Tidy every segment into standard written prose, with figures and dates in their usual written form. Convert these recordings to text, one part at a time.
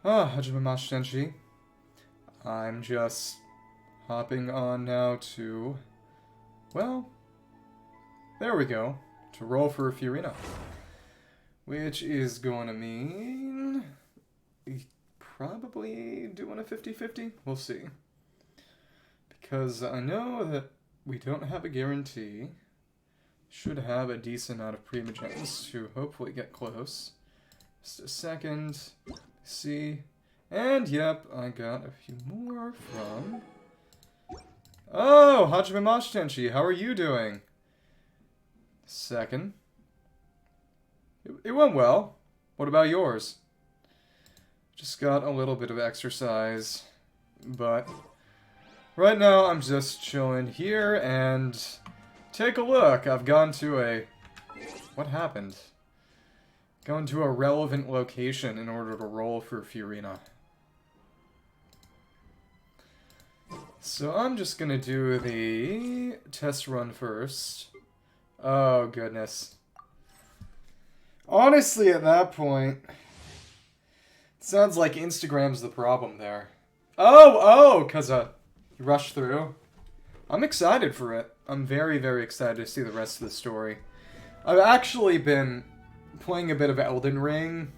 Ah, Hajime Tenshi. I'm just hopping on now to... Well, there we go. To roll for Furina. Which is going to mean... probably doing a 50-50? We'll see. Because I know that we don't have a guarantee. Should have a decent amount of primogens to hopefully get close. Just a second. See. And yep, I got a few more from... Oh, Hajime Tenshi, how are you doing? Second. It went well. What about yours? Just got a little bit of exercise, but right now I'm just chilling here and take a look. I've gone to a... What happened? Gone to a relevant location in order to roll for Furina. So I'm just gonna do the test run first. Oh, goodness. Honestly, at that point, it sounds like Instagram's the problem there. Oh, because you rushed through. I'm excited for it. I'm very, very excited to see the rest of the story. I've actually been playing a bit of Elden Ring,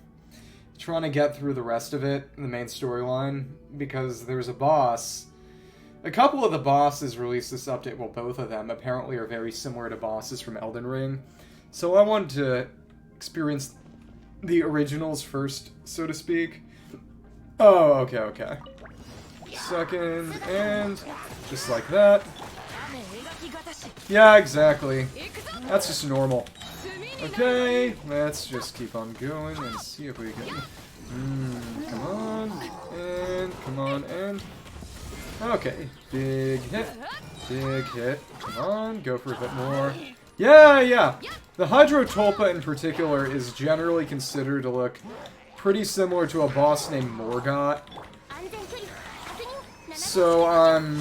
trying to get through the rest of it, the main storyline, because there's a boss. A couple of the bosses released this update, well, both of them apparently are very similar to bosses from Elden Ring. So I wanted to experience the originals first, so to speak. Oh, okay. Second, and just like that. Yeah, exactly. That's just normal. Okay, let's just keep on going and see if we can... come on, and... Okay, big hit. Come on, go for a bit more. Yeah. The Hydrotolpa in particular is generally considered to look pretty similar to a boss named Morgott. So I'm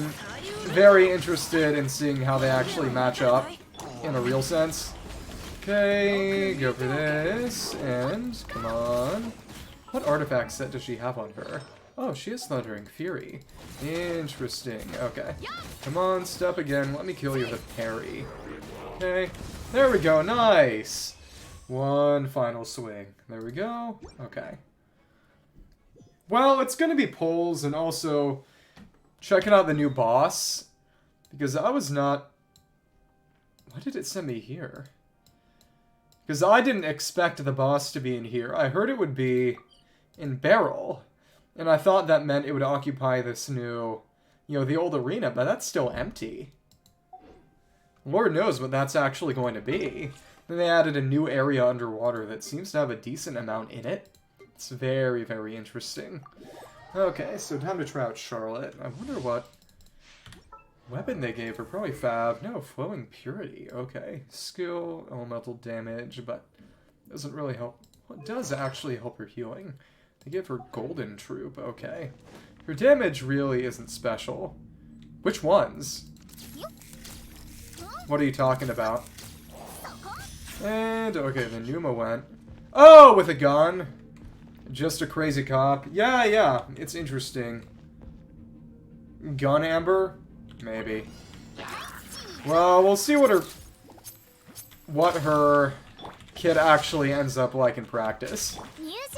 very interested in seeing how they actually match up in a real sense. Okay, go for this, and come on. What artifact set does she have on her? Oh, she has Thundering Fury. Interesting. Okay. Come on, step again. Let me kill you with a parry. Okay. There we go. Nice. One final swing. There we go. Okay. Well, it's going to be polls and also checking out the new boss. Because I was not... Why did it send me here? Because I didn't expect the boss to be in here. I heard it would be in Barrel. And I thought that meant it would occupy this new, the old arena, but that's still empty. Lord knows what that's actually going to be. Then they added a new area underwater that seems to have a decent amount in it. It's very, very interesting. Okay, so time to try out Charlotte. I wonder what weapon they gave her. Probably Fab. No, Flowing Purity. Okay. Skill, elemental damage, but doesn't really help. What does actually help her healing? They give her Golden Troop, okay. Her damage really isn't special. Which ones? What are you talking about? And, okay, the Numa went. Oh, with a gun! Just a crazy cop. Yeah, it's interesting. Gun Amber? Maybe. Well, we'll see what her kid actually ends up like in practice.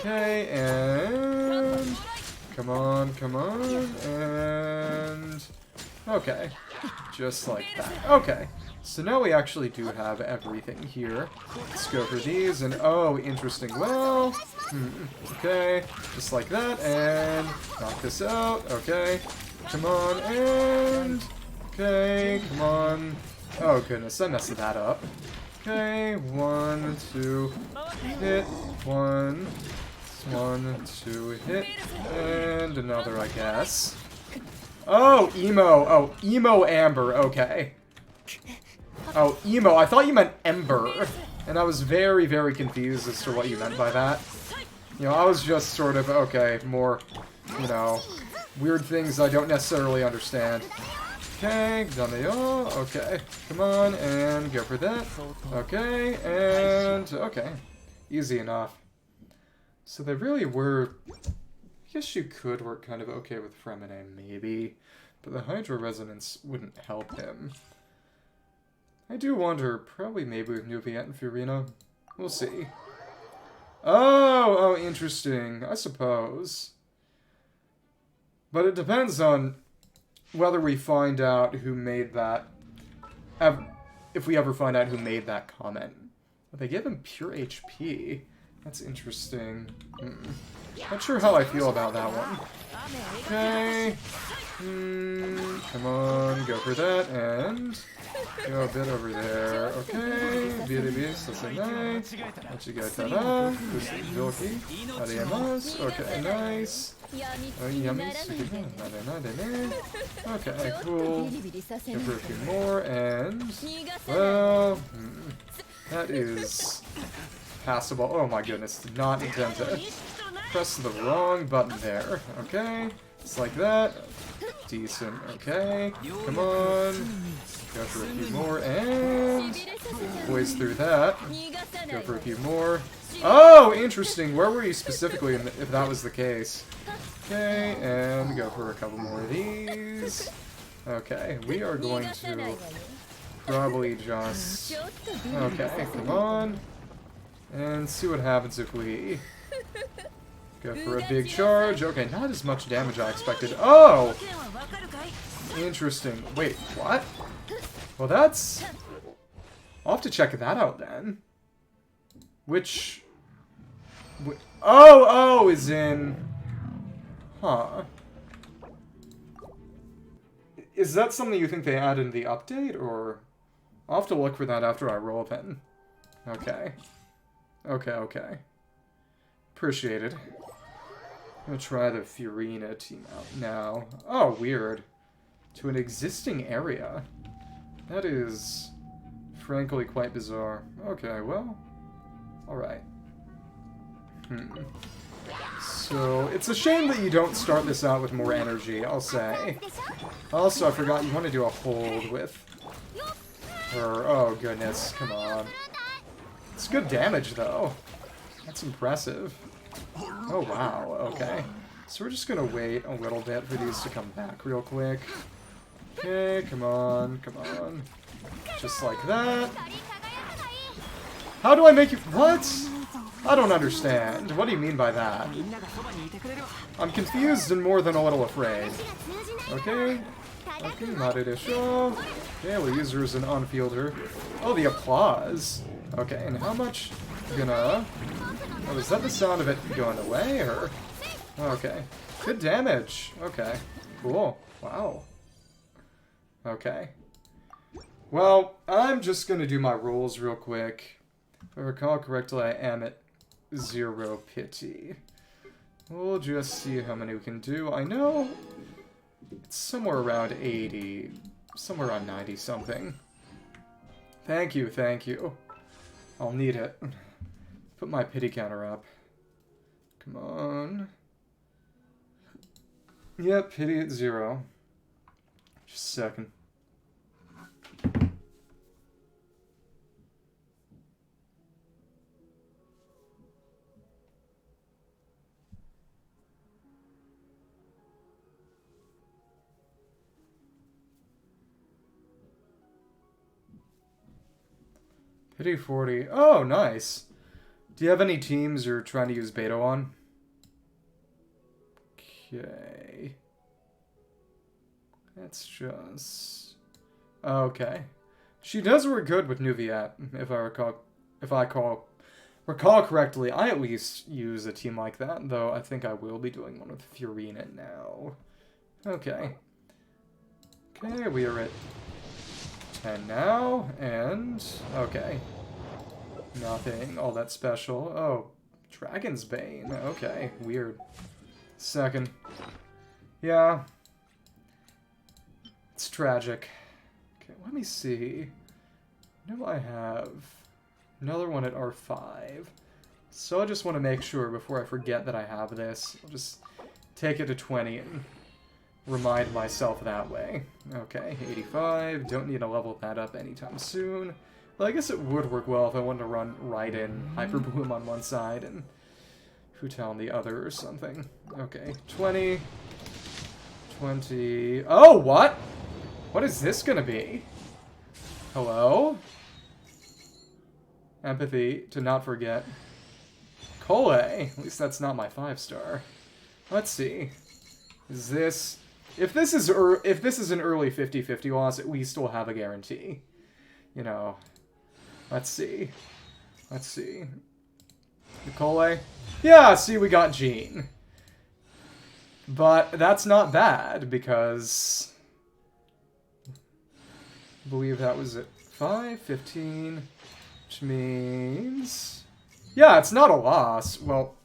Okay, and... Come on, and... Okay. Just like that. Okay. So now we actually do have everything here. Let's go for these, and oh, interesting. Well, okay. Just like that, and knock this out. Okay. Come on, and... Okay, come on. Oh, goodness, I messed that up. Okay, 1, 2, hit, 1, 2, hit, and another, I guess. Oh, Emo. Oh, Emo Amber, okay. Oh, Emo, I thought you meant Ember, and I was very, very confused as to what you meant by that. I was just sort of, okay, more, weird things I don't necessarily understand. Okay, done they all. Okay, come on, and go for that. Okay, and okay. Easy enough. So they really were I guess you could work kind of okay with Fremine, maybe. But the Hydra Resonance wouldn't help him. I do wonder, probably maybe with Nuviet and Furina. We'll see. Oh, interesting, I suppose. But it depends on whether we find out who made that... If we ever find out who made that comment. They give him pure HP. That's interesting. Not sure how I feel about that one. Okay. Come on, go for that, and go a bit over there. Okay, BDB, that's a nice. Machigaitara, Vilki, Ariemasu. Okay, nice. Okay, cool. Go for a few more, and well, that is passable. Oh my goodness, did not intend to press the wrong button there. Okay, just like that. Decent. Okay, come on. Go for a few more, and blaze through that. Go for a few more. Oh, interesting. Where were you specifically if that was the case? Okay, and go for a couple more of these. Okay, we are going to probably just... Okay, come on. And see what happens if we go for a big charge. Okay, not as much damage I expected. Oh! Interesting. Wait, what? Well, that's... I'll have to check that out then. Which... Oh, is in... Huh. Is that something you think they added in the update, or... I'll have to look for that after I roll then. Okay. Okay. Appreciated. I'm gonna try the Furina team out now. Oh, weird. To an existing area. That is, frankly, quite bizarre. Okay, well, alright. So, it's a shame that you don't start this out with more energy, I'll say. Also, I forgot you want to do a hold with her. Oh, goodness, come on. It's good damage, though. That's impressive. Oh, wow, okay. So we're just gonna wait a little bit for these to come back real quick. Okay, come on. Just like that. How do I make you... What? I don't understand. What do you mean by that? I'm confused and more than a little afraid. Okay. Okay, Maridesho. Okay, we'll use her as an on-fielder. Oh, the applause. Okay, and how much... Gonna... Oh, is that the sound of it going away, or... Okay. Good damage. Okay. Cool. Wow. Okay. Well, I'm just gonna do my rolls real quick. If I recall correctly, I am at 0 pity. We'll just see how many we can do. I know it's somewhere around 80. Somewhere around 90 something. Thank you. I'll need it. Put my pity counter up. Come on. Yep, pity at 0. Just a second. Pity 40. Oh, nice. Do you have any teams you're trying to use beta on? Okay. That's just... Okay. She does work good with Nuviet, if I recall correctly. I at least use a team like that, though I think I will be doing one with Furina now. Okay. Okay, we are at 10 now, and... Okay. Nothing all that special. Oh, Dragon's Bane. Okay, weird. Second. Yeah. It's tragic. Okay, let me see. No, I have another one at R5. So I just want to make sure before I forget that I have this. I'll just take it to 20 and remind myself that way. Okay, 85. Don't need to level that up anytime soon. Well, I guess it would work well if I wanted to run right in Hyper Bloom on one side and Hutao on the other or something. Okay, 20. 20. Oh, what? What is this gonna be? Hello? Empathy, to not forget. Cole, at least that's not my 5-star. Let's see. Is this... If this is an early 50-50 loss, at least we'll have a guarantee. You know. Let's see. Let's see. Nicole? Yeah, see, we got Jean. But that's not bad, because... I believe that was at 5, 15, which means... Yeah, it's not a loss. Well,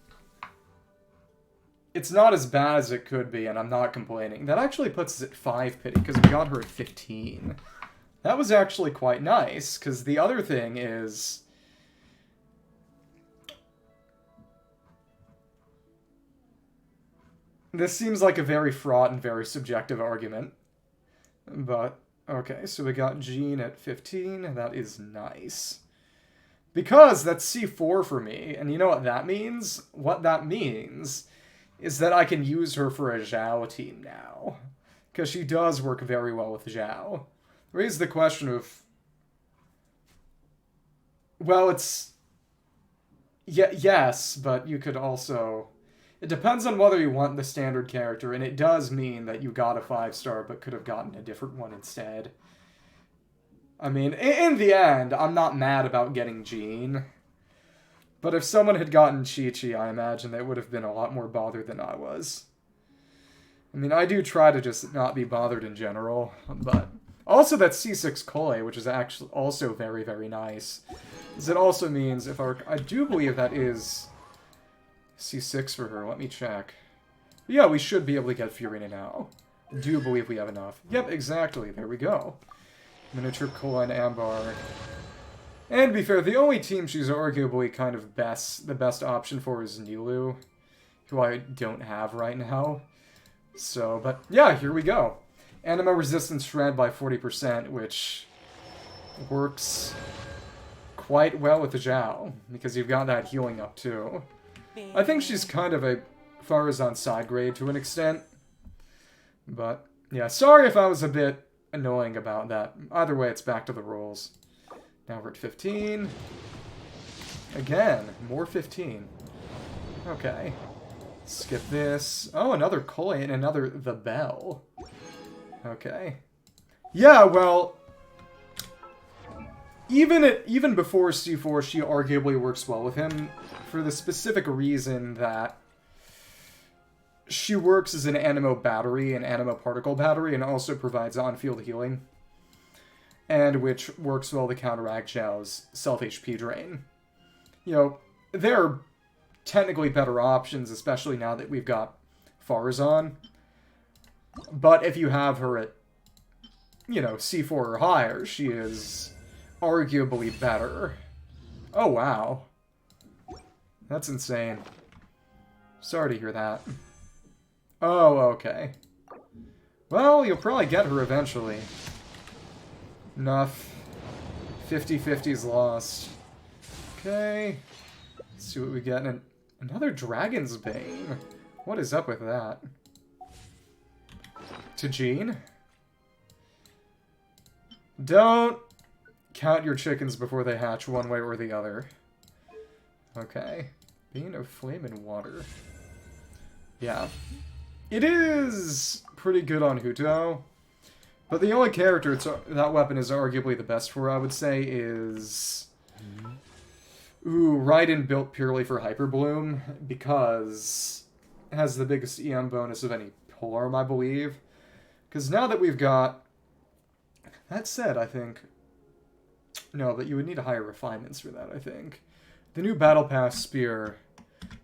it's not as bad as it could be, and I'm not complaining. That actually puts us at 5 pity, because we got her at 15. That was actually quite nice, because the other thing is... This seems like a very fraught and very subjective argument. But, okay, so we got Jean at 15. That is nice. Because that's C4 for me, and you know what that means? What that means is that I can use her for a Zhao team now. Because she does work very well with Zhao. Raise the question of... Well, it's... yes, but you could also... It depends on whether you want the standard character, and it does mean that you got a 5-star but could have gotten a different one instead. I mean, in the end, I'm not mad about getting Jean. But if someone had gotten Chi-Chi, I imagine they would have been a lot more bothered than I was. I mean, I do try to just not be bothered in general, but... Also, that C6 Kole, which is actually also very, very nice. Because it also means if I do believe that is C6 for her. Let me check. But yeah, we should be able to get Furina now. I do believe we have enough. Yep, exactly. There we go. Miniature Kole and Ambar. And to be fair, the only team she's arguably kind of the best option for is Nilou, who I don't have right now. So, but yeah, here we go. Anima resistance shred by 40%, which works quite well with the Zhao, because you've got that healing up too. I think she's kind of a Farazan side grade to an extent. But, yeah, sorry if I was a bit annoying about that. Either way, it's back to the rules. Now we're at 15. Again, more 15. Okay. Skip this. Oh, another Kole and another The Bell. Okay. Yeah, well... Even before C4, she arguably works well with him for the specific reason that she works as an Animo battery, an Animo particle battery, and also provides on-field healing. And which works well to counteract Zhao's self-HP drain. You know, there are technically better options, especially now that we've got Farazan. But if you have her at, you know, C4 or higher, she is arguably better. Oh, wow. That's insane. Sorry to hear that. Oh, okay. Well, you'll probably get her eventually. Enough. 50-50's lost. Okay. Let's see what we get. Another Dragon's Bane. What is up with that? To Jean? Don't count your chickens before they hatch one way or the other. Okay. Bane of Flame and Water. Yeah. It is pretty good on Hutao. But the only character that weapon is arguably the best for, I would say, is... Ooh, Raiden built purely for Hyper Bloom, because it has the biggest EM bonus of any polearm, I believe. Because now that we've got... That said, I think... No, but you would need higher refinements for that, I think. The new Battle Pass Spear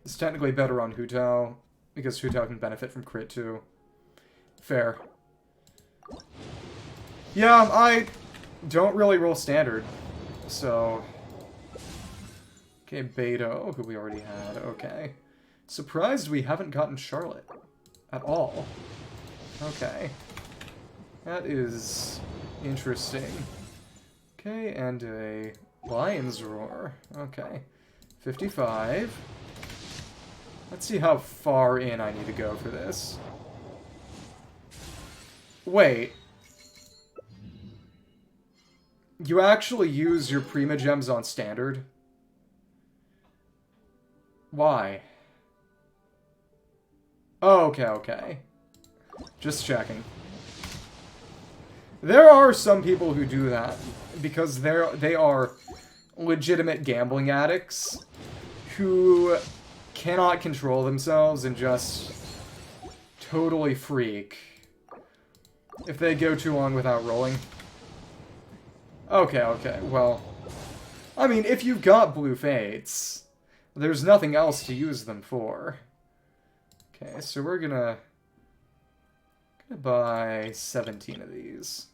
is technically better on Hutao, because Hutao can benefit from crit too. Fair. Yeah, I don't really roll standard, so... Okay, Beto, who we already had, okay. Surprised we haven't gotten Charlotte at all. Okay. That is interesting. Okay, and a Lion's Roar. Okay. 55. Let's see how far in I need to go for this. Wait. You actually use your Primogems on standard? Why? Oh, okay. Just checking. There are some people who do that because they are legitimate gambling addicts who cannot control themselves and just totally freak if they go too long without rolling. Okay, well, I mean, if you've got blue fates, there's nothing else to use them for. Okay, so we're gonna buy 17 of these.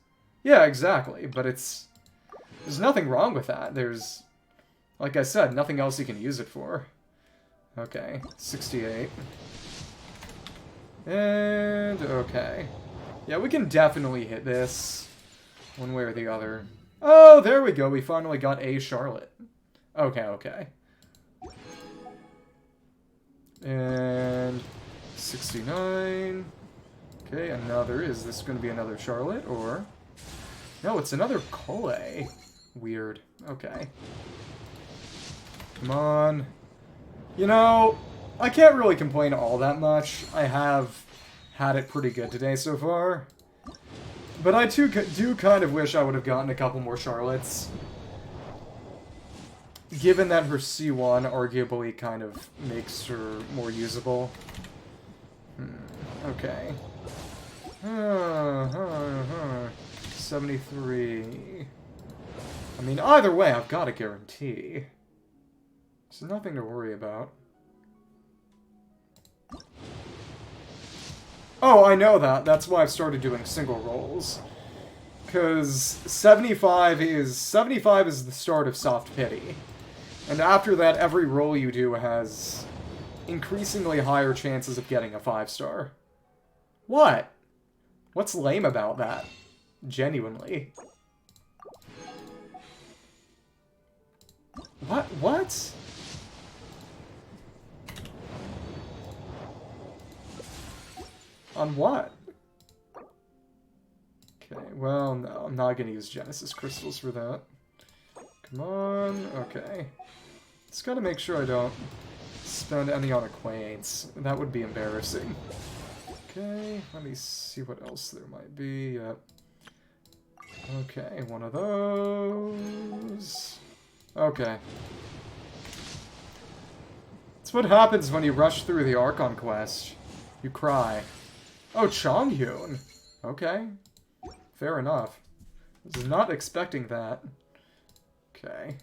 Yeah, exactly, but there's nothing wrong with that. There's, like I said, nothing else you can use it for. Okay, 68. And, okay. Yeah, we can definitely hit this one way or the other. Oh, there we go. We finally got a Charlotte. Okay. And 69. Okay, another. Is this going to be another Charlotte, or... No, it's another Cole. Weird. Okay. Come on. You know, I can't really complain all that much. I have had it pretty good today so far. But I too do kind of wish I would have gotten a couple more Charlottes. Given that her C1 arguably kind of makes her more usable. Okay. 73. I mean, either way, I've got a guarantee. There's nothing to worry about. Oh, I know that. That's why I've started doing single rolls. Because 75 is the start of Soft Pity. And after that, every roll you do has increasingly higher chances of getting a 5-star. What? What's lame about that? Genuinely. What? On what? Okay, well, no, I'm not gonna use Genesis Crystals for that. Come on, okay. Just gotta make sure I don't spend any on Acquaints. That would be embarrassing. Okay, let me see what else there might be. Yep. Okay, one of those. Okay. That's what happens when you rush through the Archon quest. You cry. Oh, Chonghyun. Okay. Fair enough. I was not expecting that. Okay.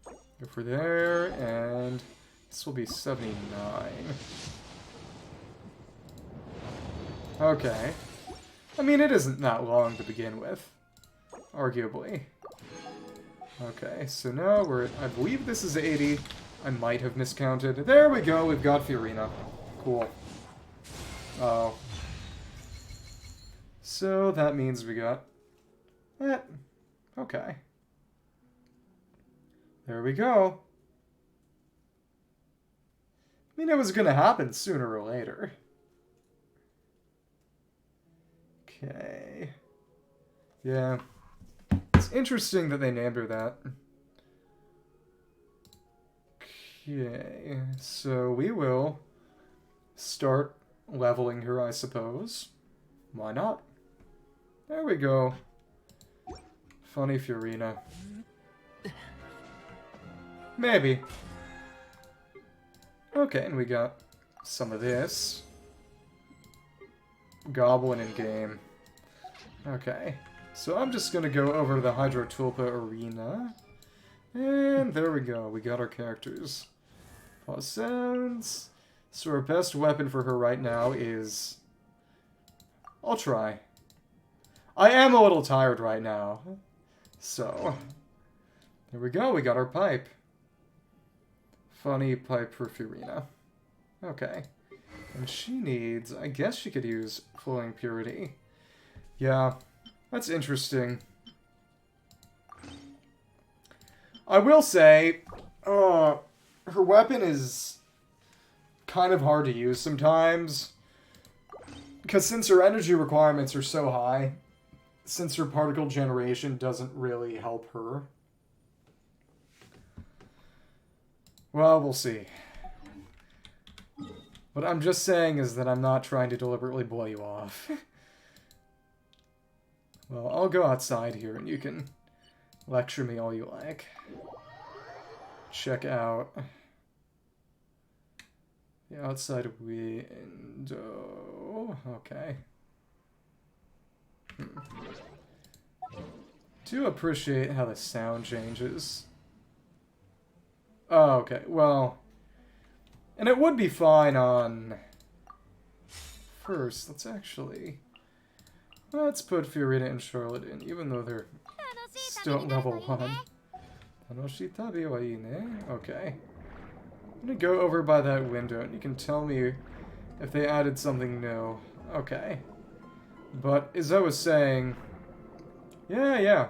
Go for there, and this will be 79. Okay. I mean, it isn't that long to begin with. Arguably. Okay, so now we're... I believe this is 80. I might have miscounted. There we go, we've got Furina. Cool. Oh. So that means we got... Okay. There we go. I mean, it was gonna happen sooner or later. Okay. Yeah. It's interesting that they named her that. Okay, so we will start leveling her, I suppose. Why not? There we go. Funny Furina. Maybe. Okay, and we got some of this. Goblin in game. Okay. So I'm just gonna go over to the Hydro Tulpa arena. And there we go. We got our characters. Pause sounds. So our best weapon for her right now is... I'll try. I am a little tired right now. So... There we go. We got our pipe. Funny pipe for Furina. Okay. And she needs... I guess she could use Flowing Purity. Yeah. That's interesting. I will say... her weapon is kind of hard to use sometimes. Because since her energy requirements are so high, since her particle generation doesn't really help her. Well, we'll see. What I'm just saying is that I'm not trying to deliberately blow you off. Well, I'll go outside here and you can lecture me all you like. Check out the outside window. Okay. Do appreciate how the sound changes. Oh, okay. Well, and it would be fine on... First, let's put Furina and Charlotte in, even though they're still at level 1. Okay. I'm gonna go over by that window, and you can tell me if they added something new. Okay. But, as I was saying... Yeah.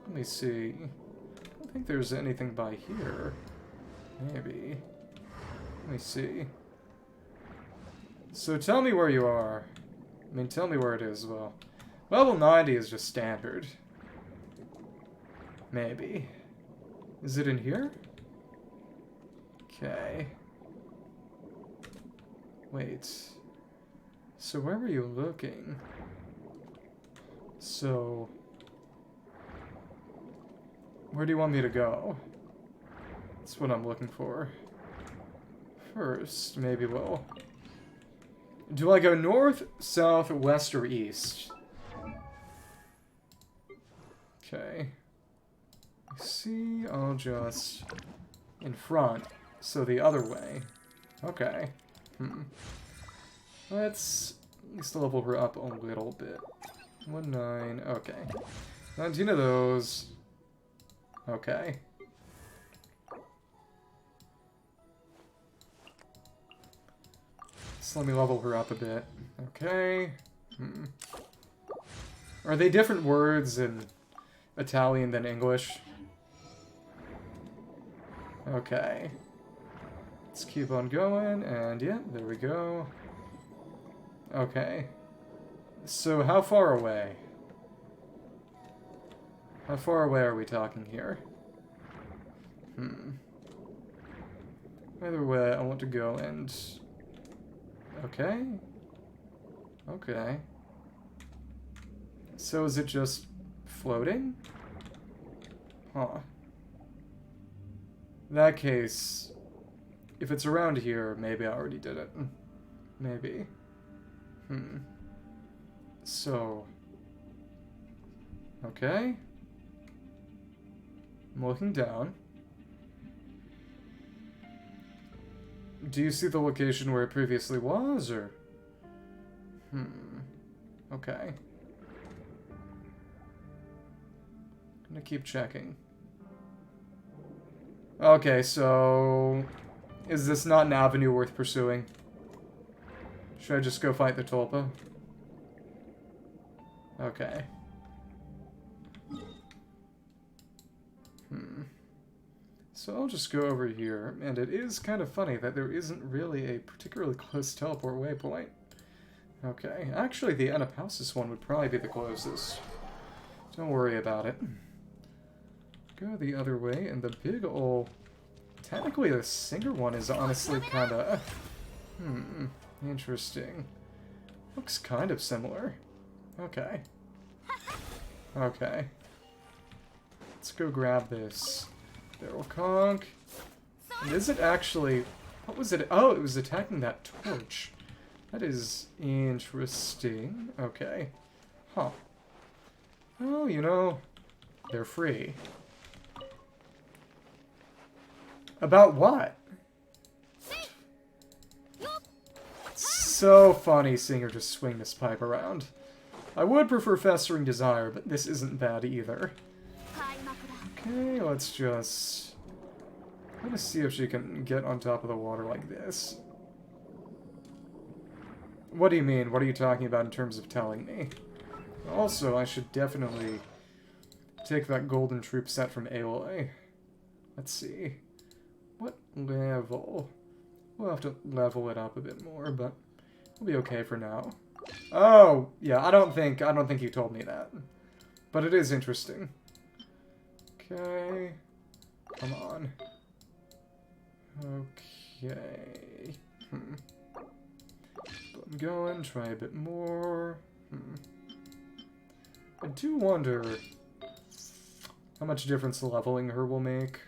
Let me see. I don't think there's anything by here. Maybe. Let me see. So tell me where you are. I mean, tell me where it is, well. Level 90 is just standard. Maybe. Is it in here? Okay. Wait. So where were you looking? So... Where do you want me to go? That's what I'm looking for. First, maybe we'll... Do I go north, south, west, or east? Okay. See, I'll just... in front, so the other way. Okay. Let's at least level her up a little bit. 9, okay. 19 of those. Okay. So let me level her up a bit. Okay. Are they different words in Italian than English? Okay. Let's keep on going, and yeah, there we go. Okay. So how far away? How far away are we talking here? Either way, I want to go and... Okay. Okay. So is it just floating? Huh. In that case, if it's around here, maybe I already did it. Maybe. So... Okay. I'm looking down. Do you see the location where it previously was, or... Okay. Gonna keep checking. Okay, so... Is this not an avenue worth pursuing? Should I just go fight the Tulpa? Okay. So I'll just go over here, and it is kind of funny that there isn't really a particularly close teleport waypoint. Okay, actually the Anapausis one would probably be the closest. Don't worry about it. Go the other way, and the big ol'... Technically the Singer one is honestly kinda... Interesting. Looks kind of similar. Okay. Okay. Let's go grab this. Barrel conch. And is it actually... What was it? Oh, it was attacking that torch. That is interesting. Okay. Huh. Oh, you know, they're free. About what? So funny seeing her just swing this pipe around. I would prefer Festering Desire, but this isn't bad either. Okay, let's just... I'm gonna see if she can get on top of the water like this. What do you mean? What are you talking about in terms of telling me? Also, I should definitely take that golden troop set from Aloy. Let's see. What level? We'll have to level it up a bit more, but we'll be okay for now. Oh, yeah, I don't think you told me that. But it is interesting. Okay. Come on. Okay. I'm going, try a bit more. I do wonder how much difference leveling her will make.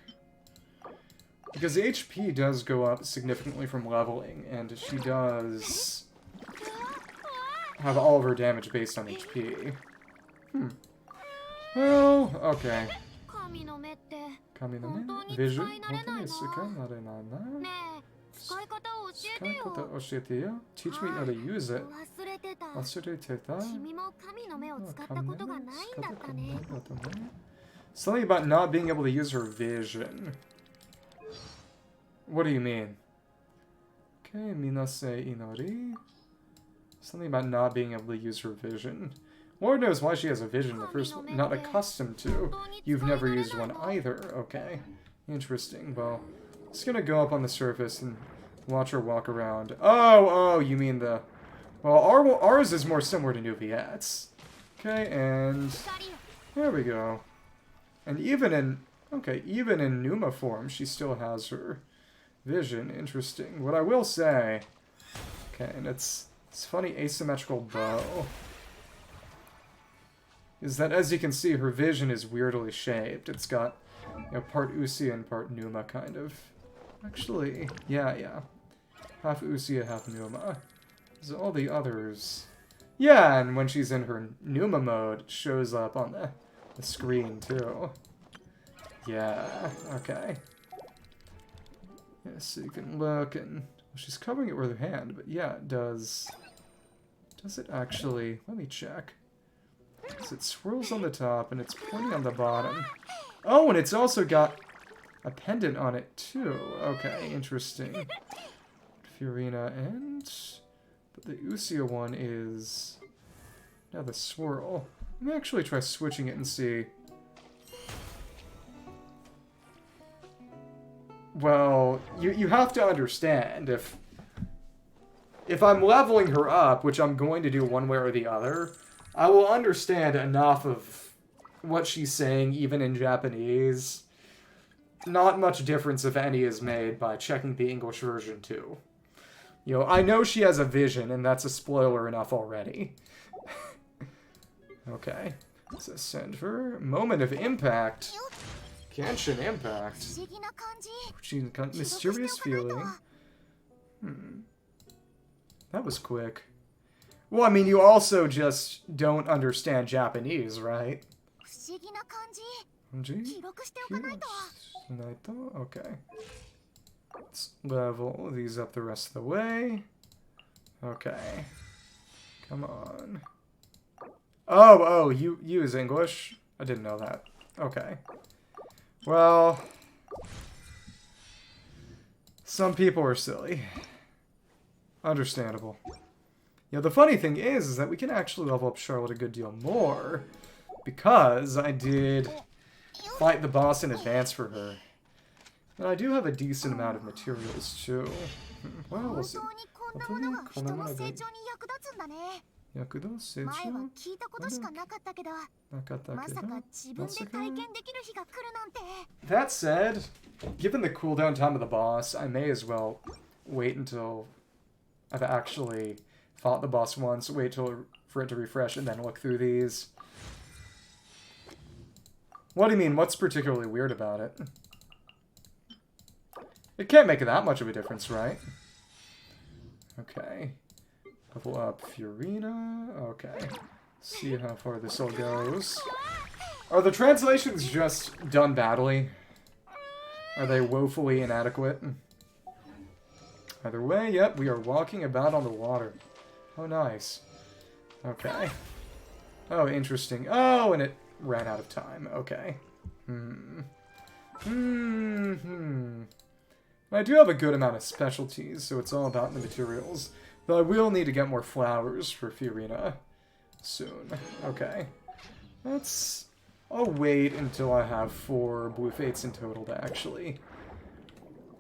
Because the HP does go up significantly from leveling, and she does have all of her damage based on HP. Well, okay. Vision? Teach me how to use it. Something about not being able to use her vision. What do you mean? Okay, Minase Inori. Something about not being able to use her vision. Lord knows why she has a vision in the first one. Not accustomed to. You've never used one either. Okay. Interesting. Well, just gonna go up on the surface and watch her walk around. Oh, you mean the... Well, ours is more similar to Nuviette's. Okay, and... There we go. And even in... Okay, even in Numa form, she still has her vision. Interesting. What I will say... Okay, and it's funny asymmetrical bow. Is that, as you can see, her vision is weirdly shaped. It's got, you know, part Usia and part Numa, kind of. Actually, yeah. Half Usia, half Numa. So all the others... Yeah, and when she's in her Numa mode, it shows up on the screen, too. Yeah, okay. Yeah, so you can look, and... Well, she's covering it with her hand, but yeah, it does... Does it actually... Let me check. So it swirls on the top, and it's pointing on the bottom. Oh, and it's also got a pendant on it, too. Okay, interesting. Furina, and... But the Usia one is... Now the swirl. Let me actually try switching it and see. Well, you have to understand, if I'm leveling her up, which I'm going to do one way or the other... I will understand enough of what she's saying, even in Japanese. Not much difference, if any, is made by checking the English version, too. You know, I know she has a vision, and that's a spoiler enough already. Okay. So send her. Moment of impact. Genshin impact. Mysterious feeling. That was quick. Well, I mean, you also just don't understand Japanese, right? Okay. Let's level these up the rest of the way. Okay. Come on. Oh, you use English? I didn't know that. Okay. Well... Some people are silly. Understandable. You know, the funny thing is that we can actually level up Charlotte a good deal more, because I did fight the boss in advance for her. And I do have a decent amount of materials, too. Well, we'll see. That said, given the cooldown time of the boss, I may as well wait until I've actually fought the boss once, wait for it to refresh, and then look through these. What do you mean? What's particularly weird about it? It can't make that much of a difference, right? Okay. Level up Furina. Okay. See how far this all goes. Are the translations just done badly? Are they woefully inadequate? Either way, yep, we are walking about on the water. Oh, nice. Okay. Oh, interesting. Oh, and it ran out of time. Okay. I do have a good amount of specialties, so it's all about the materials. Though I will need to get more flowers for Furina soon. Okay. I'll wait until I have 4 blue fates in total to actually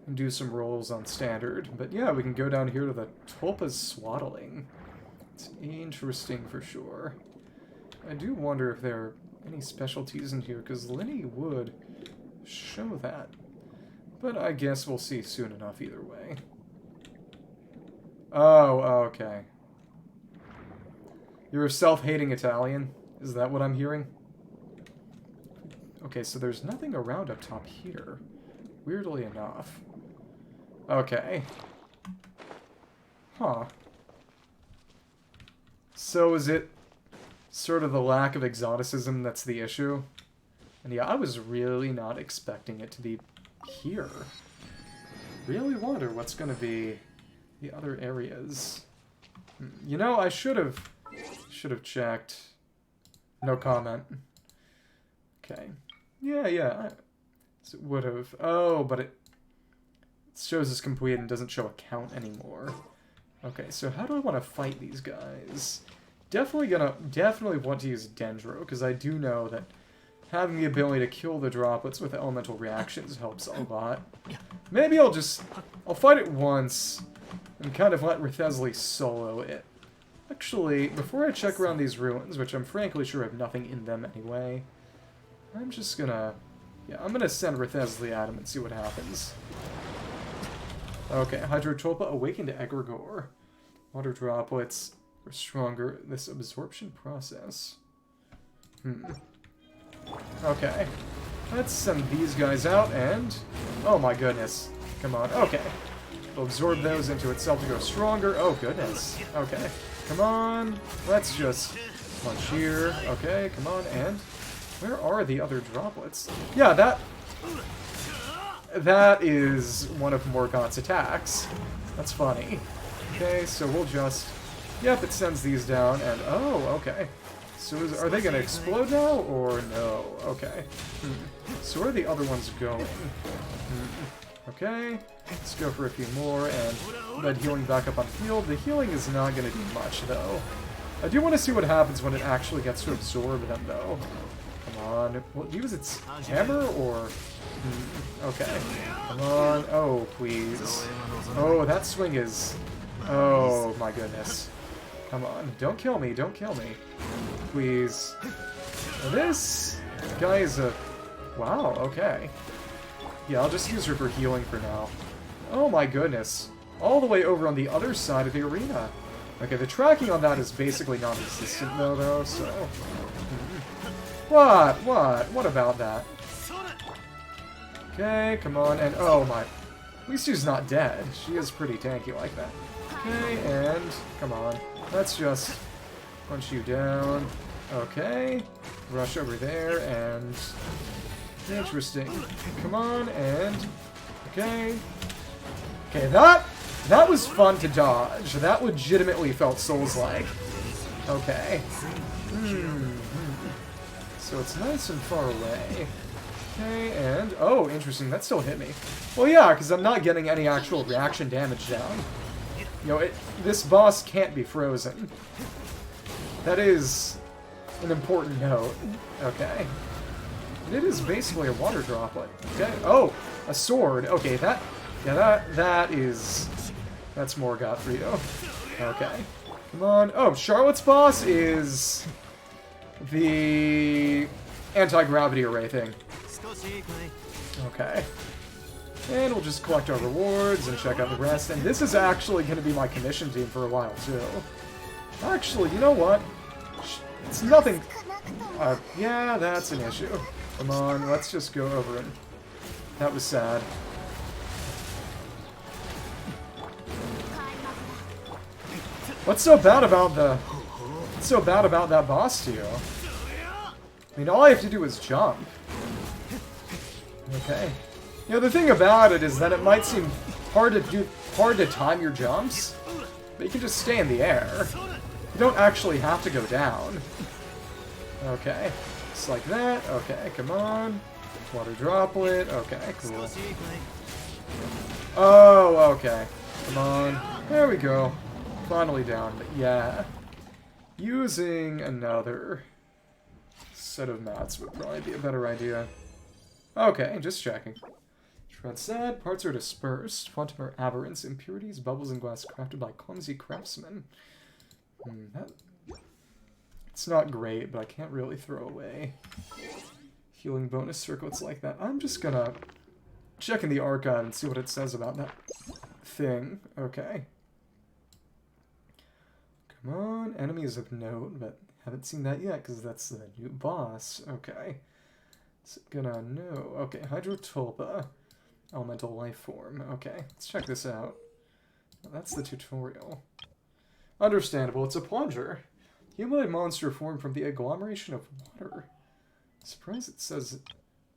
and do some rolls on standard. But yeah, we can go down here to the Tulpa's Swaddling. It's interesting for sure. I do wonder if there are any specialties in here, because Linny would show that. But I guess we'll see soon enough either way. Oh, okay. You're a self-hating Italian? Is that what I'm hearing? Okay, so there's nothing around up top here. Weirdly enough. Okay. Huh. So is it sort of the lack of exoticism that's the issue? And yeah, I was really not expecting it to be here. Really wonder what's going to be the other areas. You know, I should have checked. No comment. Okay. Yeah. It would have. Oh, but it shows as complete and doesn't show a count anymore. Okay, so how do I want to fight these guys? Definitely want to use Dendro, because I do know that having the ability to kill the droplets with elemental reactions helps a lot. Maybe I'll fight it once and kind of let Rithesli solo it. Actually, before I check around these ruins, which I'm frankly sure have nothing in them anyway, I'm just gonna... Yeah, I'm gonna send Rithesli at him and see what happens. Okay, Hydrotulpa awakened Egregore. Water droplets are stronger. This absorption process. Okay. Let's send these guys out and... Oh my goodness. Come on. Okay. We'll absorb those into itself to go stronger. Oh goodness. Okay. Come on. Let's just punch here. Okay, come on. And where are the other droplets? Yeah, that is one of Morgoth's attacks. That's funny. Okay, so we'll just... Yep, it sends these down, and... Oh, okay. So are they going to explode now, or no? Okay. So where are the other ones going? Okay, let's go for a few more, and that healing back up on field. The healing is not going to do much, though. I do want to see what happens when it actually gets to absorb them, though. Come on. Will it use its hammer, or... Okay. Come on. Oh, please. Oh, that swing is... Oh, my goodness. Come on. Don't kill me. Don't kill me. Please. This guy is a... Wow, okay. Yeah, I'll just use her for healing for now. Oh my goodness. All the way over on the other side of the arena. Okay, the tracking on that is basically non-existent though, so... What? What about that? Okay, come on, and oh my... At least she's not dead. She is pretty tanky like that. Okay, and... Come on. Let's just punch you down. Okay. Rush over there, and... Interesting. Come on, and... Okay. Okay, that was fun to dodge. That legitimately felt Souls-like. Okay. So it's nice and far away. Okay, and... Oh, interesting. That still hit me. Well, yeah, because I'm not getting any actual reaction damage down. You know, this boss can't be frozen. That is an important note. Okay. It is basically a water droplet. Okay. Oh, a sword. Okay, that is... That's Morgoth for you. Okay. Come on. Oh, Charlotte's boss is... the... anti-gravity array thing. Okay. And we'll just collect our rewards and check out the rest. And this is actually going to be my commission team for a while, too. Actually, you know what? It's nothing... yeah, that's an issue. Come on, let's just go over it. That was sad. What's so bad about that boss to you? I mean, all I have to do is jump. Okay. You know, the thing about it is that it might seem hard to time your jumps, but you can just stay in the air. You don't actually have to go down. Okay. Just like that. Okay, come on. Water droplet. Okay, cool. Oh, okay. Come on. There we go. Finally down. But yeah. Using another set of mats would probably be a better idea. Okay, just checking. Fred said, parts are dispersed. Quantum are aberrance, impurities, bubbles, and glass crafted by clumsy craftsmen. It's not great, but I can't really throw away healing bonus circlets like that. I'm just gonna check in the archive and see what it says about that thing. Okay. Come on, enemies of note, but haven't seen that yet because that's the new boss. Okay. It's gonna know. Okay, Hydrotulpa. Elemental life form. Okay, let's check this out. Well, that's the tutorial. Understandable, it's a plunger. Humanoid monster formed from the agglomeration of water. Surprised it says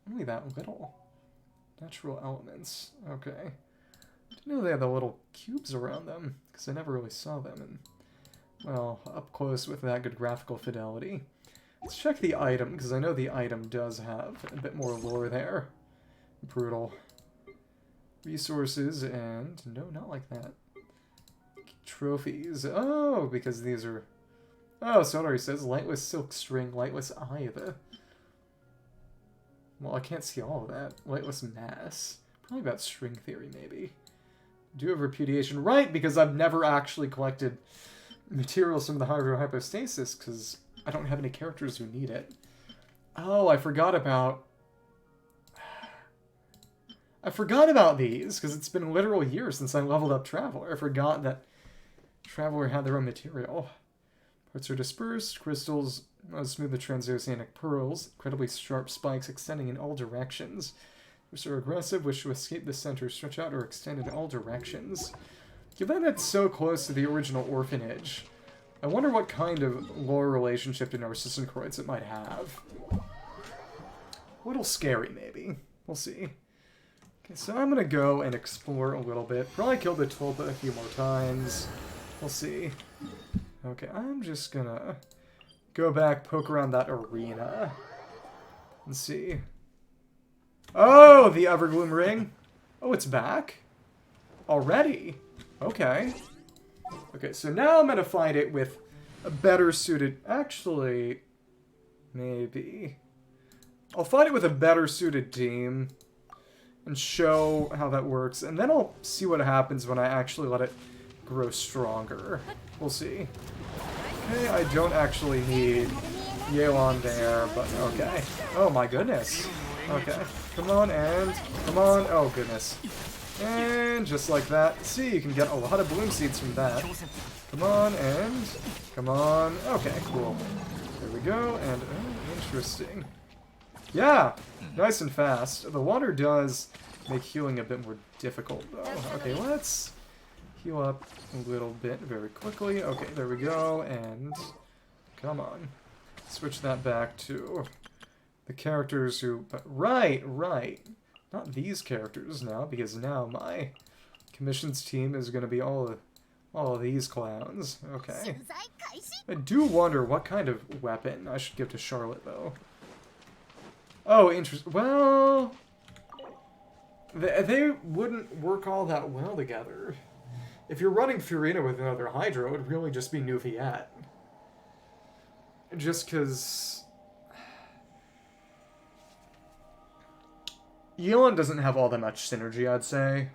only that little. Natural elements. Okay. I didn't know they had the little cubes around them, because I never really saw them. And, well, up close with that good graphical fidelity. Let's check the item, because I know the item does have a bit more lore there. Brutal. Resources, and... no, not like that. Trophies. Oh, because these are... oh, so it already says lightless silk string, lightless either. Well, I can't see all of that. Lightless mass. Probably about string theory, maybe. Do have repudiation. Right, because I've never actually collected materials from the hydrohypostasis, because I don't have any characters who need it. Oh, I forgot about... I forgot about these, because it's been literal years since I leveled up Traveler. I forgot that Traveler had their own material. Parts are dispersed, crystals, smooth the transoceanic pearls, incredibly sharp spikes extending in all directions. Which are aggressive, wish to escape the center, stretch out or extend in all directions. Given that it's so close to the original Orphanage, I wonder what kind of lore relationship to Narcissus and Kreutz it might have. A little scary, maybe. We'll see. Okay, so I'm gonna go and explore a little bit. Probably kill the Tulpa a few more times. We'll see. Okay, I'm just gonna go back, poke around that arena, and see. Oh, the Evergloom ring. Oh, it's back? Already? Okay. Okay, so now I'm gonna find it with a better suited... actually, maybe. I'll find it with a better suited team and show how that works, and then I'll see what happens when I actually let it grow stronger. We'll see. Okay, I don't actually need Yelan there, but okay. Oh my goodness. Okay, come on, and come on. Oh goodness. And just like that. See, you can get a lot of bloom seeds from that. Come on, and come on. Okay, cool. There we go, and oh, interesting. Yeah, nice and fast. The water does make healing a bit more difficult, though. Okay, let's heal up a little bit very quickly. Okay, there we go, and come on. Switch that back to the characters who... right. Not these characters now, because now my commissions team is going to be all of these clowns. Okay. I do wonder what kind of weapon I should give to Charlotte, though. Oh, interesting. Well, they wouldn't work all that well together. If you're running Furina with another Hydra, it would really just be Nuviet. Just because... Yelan doesn't have all that much synergy, I'd say.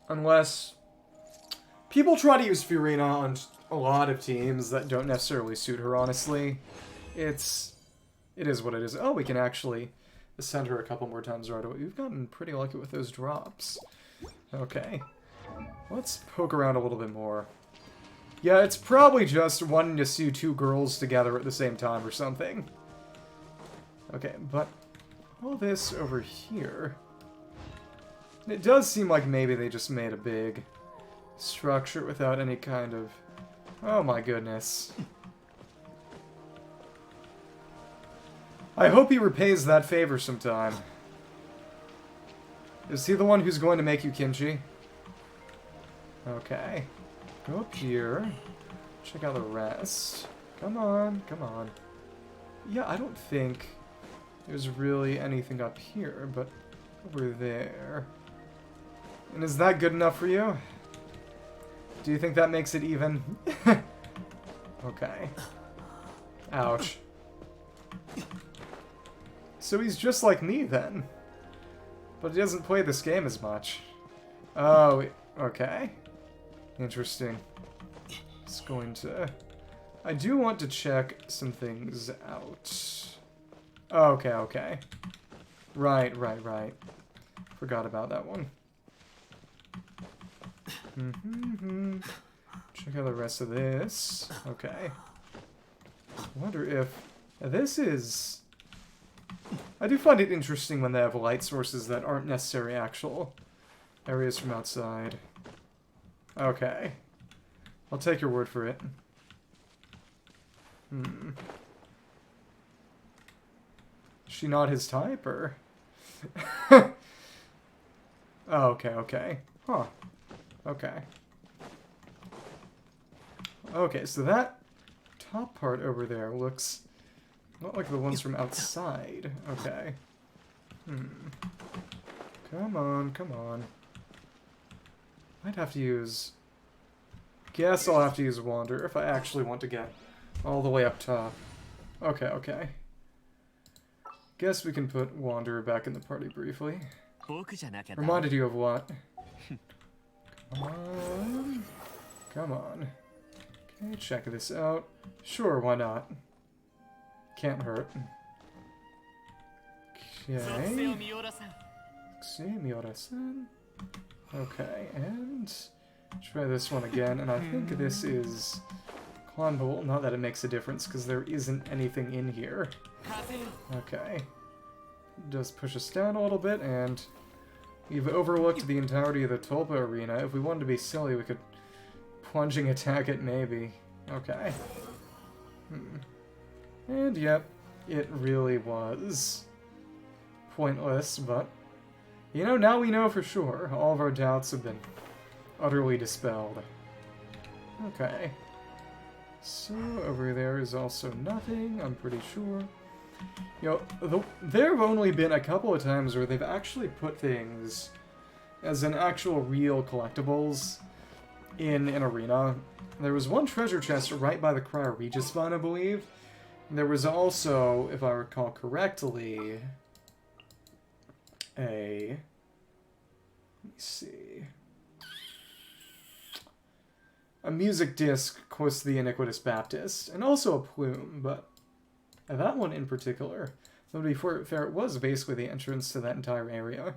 Unless... people try to use Furina on a lot of teams that don't necessarily suit her, honestly. It is what it is. Oh, we can actually ascend her a couple more times right away. We've gotten pretty lucky with those drops. Okay. Let's poke around a little bit more. Yeah, it's probably just wanting to see two girls together at the same time or something. Okay, but all this over here... it does seem like maybe they just made a big structure without any kind of... oh my goodness. I hope he repays that favor sometime. Is he the one who's going to make you kimchi? Okay. Go up here. Check out the rest. Come on, come on. Yeah, I don't think there's really anything up here, but over there. And is that good enough for you? Do you think that makes it even? Okay. Ouch. So he's just like me then. But he doesn't play this game as much. Oh, okay. Interesting. It's going to... I do want to check some things out. Okay, okay. Right. Forgot about that one. Check out the rest of this. Okay. I wonder if... This is... I do find it interesting when they have light sources that aren't necessarily actual areas from outside. Okay. I'll take your word for it. Is she not his type, or...? Oh, okay. Huh. Okay. Okay, so that top part over there looks not like the ones from outside. Okay. Come on. Might have to use... Guess I'll have to use Wander if I actually want to get all the way up top. Okay. Guess we can put Wanderer back in the party briefly. Reminded you of what? Come on. Okay, check this out. Sure, why not? Can't hurt. Okay. Miura-san. Okay, and try this one again, and I think this is climbable. Not that it makes a difference, because there isn't anything in here. Okay. Just push us down a little bit, and we've overlooked the entirety of the Tulpa arena. If we wanted to be silly, we could plunging attack it, maybe. Okay. And yep, it really was pointless, but you know, now we know for sure. All of our doubts have been utterly dispelled. Okay. So, over there is also nothing, I'm pretty sure. You know, there have only been a couple of times where they've actually put things as an actual real collectibles in an arena. There was one treasure chest right by the Cryo-Regis spawn, I believe. There was also, if I recall correctly, let me see, a music disc close to the Iniquitous Baptist, and also a plume, but that one in particular, though to be fair, it was basically the entrance to that entire area.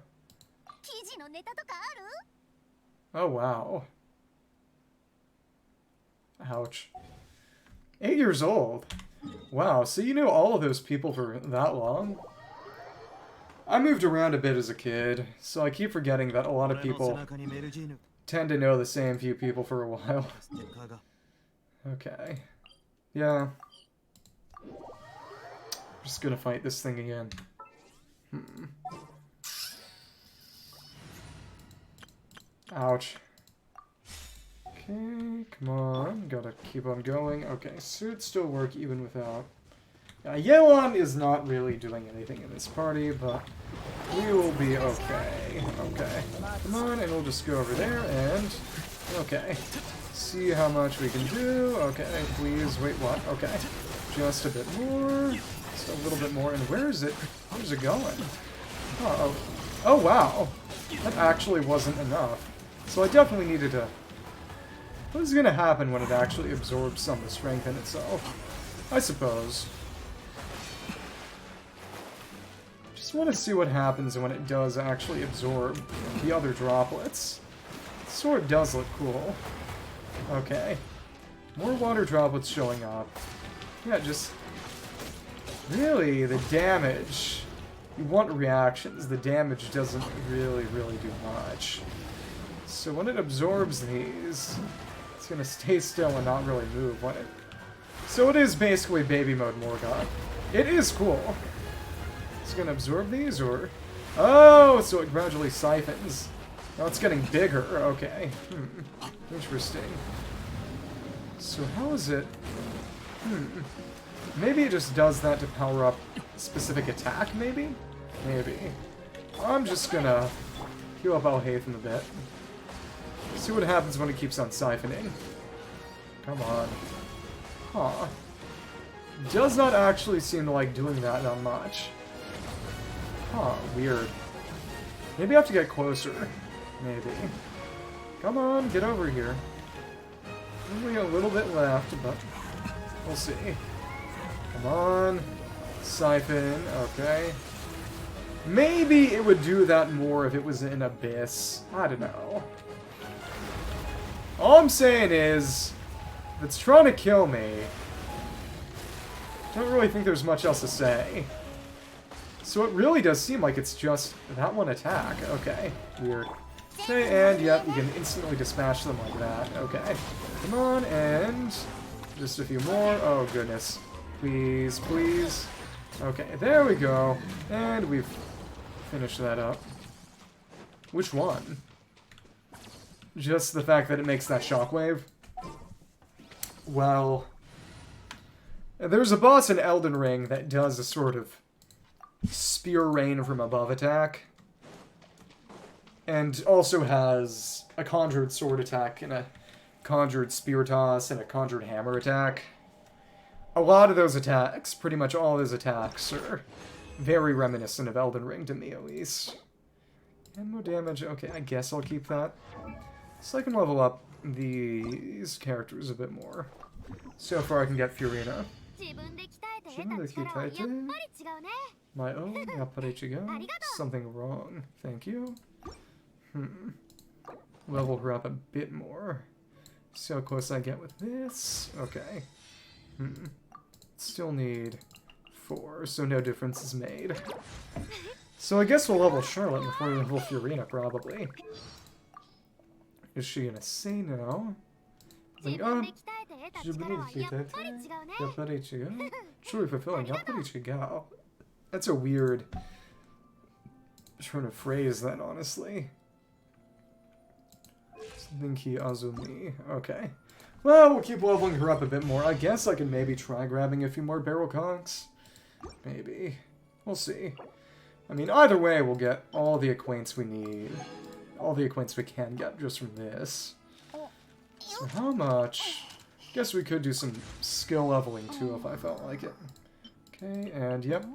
Oh, wow. Ouch. 8 years old. Wow, so you knew all of those people for that long? I moved around a bit as a kid, so I keep forgetting that a lot of people tend to know the same few people for a while. Okay. Yeah. Just gonna fight this thing again. Ouch. Okay, come on. Gotta keep on going. Okay, suits still work even without... Yelan is not really doing anything in this party, but we will be okay. Okay. Come on, and we'll just go over there and... Okay. See how much we can do. Okay, please. Wait, what? Okay. Just a bit more. Just a little bit more. And where is it? Where's it going? Oh, oh wow. That actually wasn't enough. So I definitely needed to... What is going to happen when it actually absorbs some of the strength in itself? I suppose. Just want to see what happens when it does actually absorb the other droplets. The sword does look cool. Okay. More water droplets showing up. Yeah, just... Really, the damage... You want reactions. The damage doesn't really do much. So when it absorbs these... It's gonna stay still and not really move when it... So it is basically baby mode Morgoth. It is cool. It's gonna absorb these, or... Oh, so it gradually siphons. Now it's getting bigger. Okay. Interesting. So how is it... Maybe it just does that to power up a specific attack, maybe? Maybe. I'm just gonna heal up Alhaitham a bit. See what happens when it keeps on siphoning. Come on. Huh. Does not actually seem to like doing that much. Huh, weird. Maybe I have to get closer. Maybe. Come on, get over here. Only a little bit left, but we'll see. Come on. Siphon, okay. Maybe it would do that more if it was in Abyss. I don't know. All I'm saying is, if it's trying to kill me, I don't really think there's much else to say. So it really does seem like it's just that one attack. Okay, weird. Okay, and yep, you can instantly dispatch them like that. Okay. Come on, and just a few more. Oh, goodness. Please, please. Okay, there we go. And we've finished that up. Which one? Just the fact that it makes that shockwave? Well, there's a boss in Elden Ring that does a sort of spear rain from above attack. And also has a conjured sword attack and a conjured spear toss and a conjured hammer attack. A lot of those attacks, pretty much all those attacks, are very reminiscent of Elden Ring to me, at least. And more damage. Okay, I guess I'll keep that. So I can level up these characters a bit more. So far I can get Furina. My own, yapparichigo. Something wrong. Thank you. Level her up a bit more. See how close I get with this. Okay. Still need 4, so no difference is made. So I guess we'll level Charlotte before we level Furina, probably. Is she gonna say no? Like, truly fulfilling, yapparichigo. That's a weird turn of phrase, then, honestly. Linky Azumi. Okay. Well, we'll keep leveling her up a bit more. I guess I can maybe try grabbing a few more barrel conchs. Maybe. We'll see. I mean, either way, we'll get all the acquaints we need. All the acquaints we can get just from this. So how much? Guess we could do some skill leveling too if I felt like it. Okay, and yep.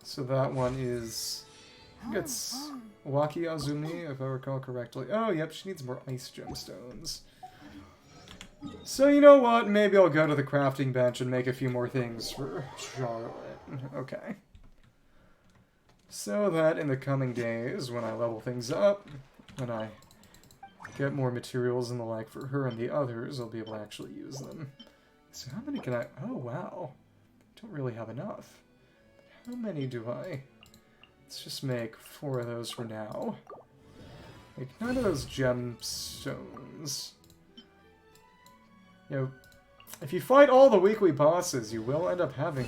So that one is... Gets Waki Azumi, if I recall correctly. Oh, yep, she needs more ice gemstones. So, you know what? Maybe I'll go to the crafting bench and make a few more things for Charlotte. Okay. So that in the coming days, when I level things up, when I get more materials and the like for her and the others, I'll be able to actually use them. So how many can I... Oh, wow. Don't really have enough. How many do I... Let's just make 4 of those for now. Make 9 of those gemstones. You know, if you fight all the weekly bosses, you will end up having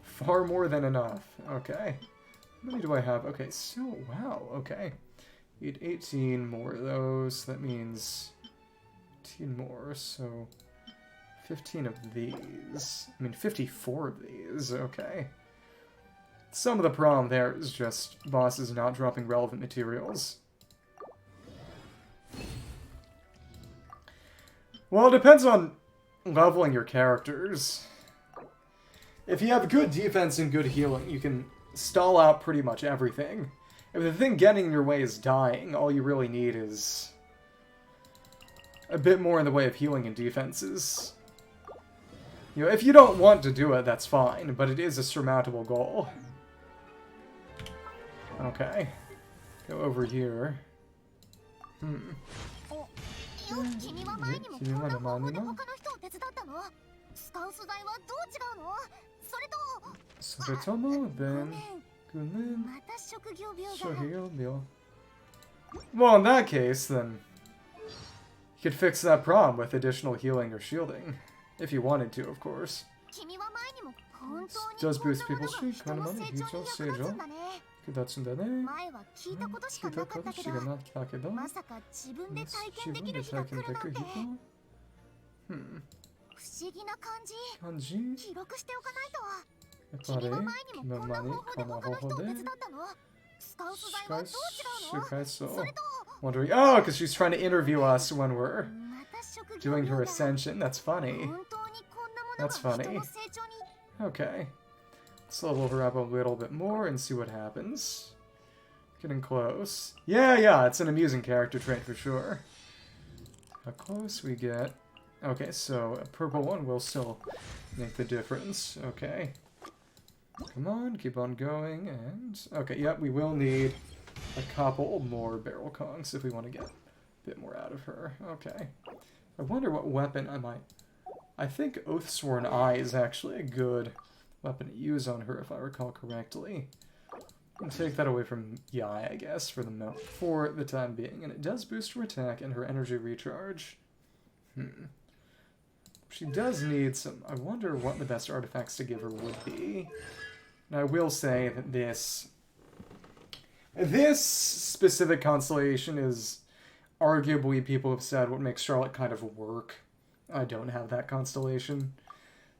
far more than enough. Okay. How many do I have? Okay, so, wow, okay. Need 18 more of those. That means 18 more, so 15 of these. I mean, 54 of these, okay. Some of the problem there is just bosses not dropping relevant materials. Well, it depends on leveling your characters. If you have good defense and good healing, you can stall out pretty much everything. If the thing getting in your way is dying, all you really need is a bit more in the way of healing and defenses. You know, if you don't want to do it, that's fine, but it is a surmountable goal. Okay. Go over here. Well, in that case, then you could fix that problem with additional healing or shielding. If you wanted to, of course. Does boost people's streak, kind of money, Hicho, Seijo. Wondering, oh, because she's trying to interview us when we're doing her ascension. That's funny. That's funny. Okay. Let's level her up a little bit more and see what happens. Getting close. Yeah, it's an amusing character trait for sure. How close we get. Okay, so a purple one will still make the difference. Okay. Come on, keep on going, and... Okay, yep, we will need a couple more barrel kongs if we want to get a bit more out of her. Okay. I wonder what weapon I might... I think Oathsworn Eye is actually a good weapon to use on her, if I recall correctly. I'll take that away from Yai, I guess, for the time being. And it does boost her attack and her energy recharge. She does need some... I wonder what the best artifacts to give her would be. And I will say that this specific constellation is arguably, people have said, what makes Charlotte kind of work. I don't have that constellation.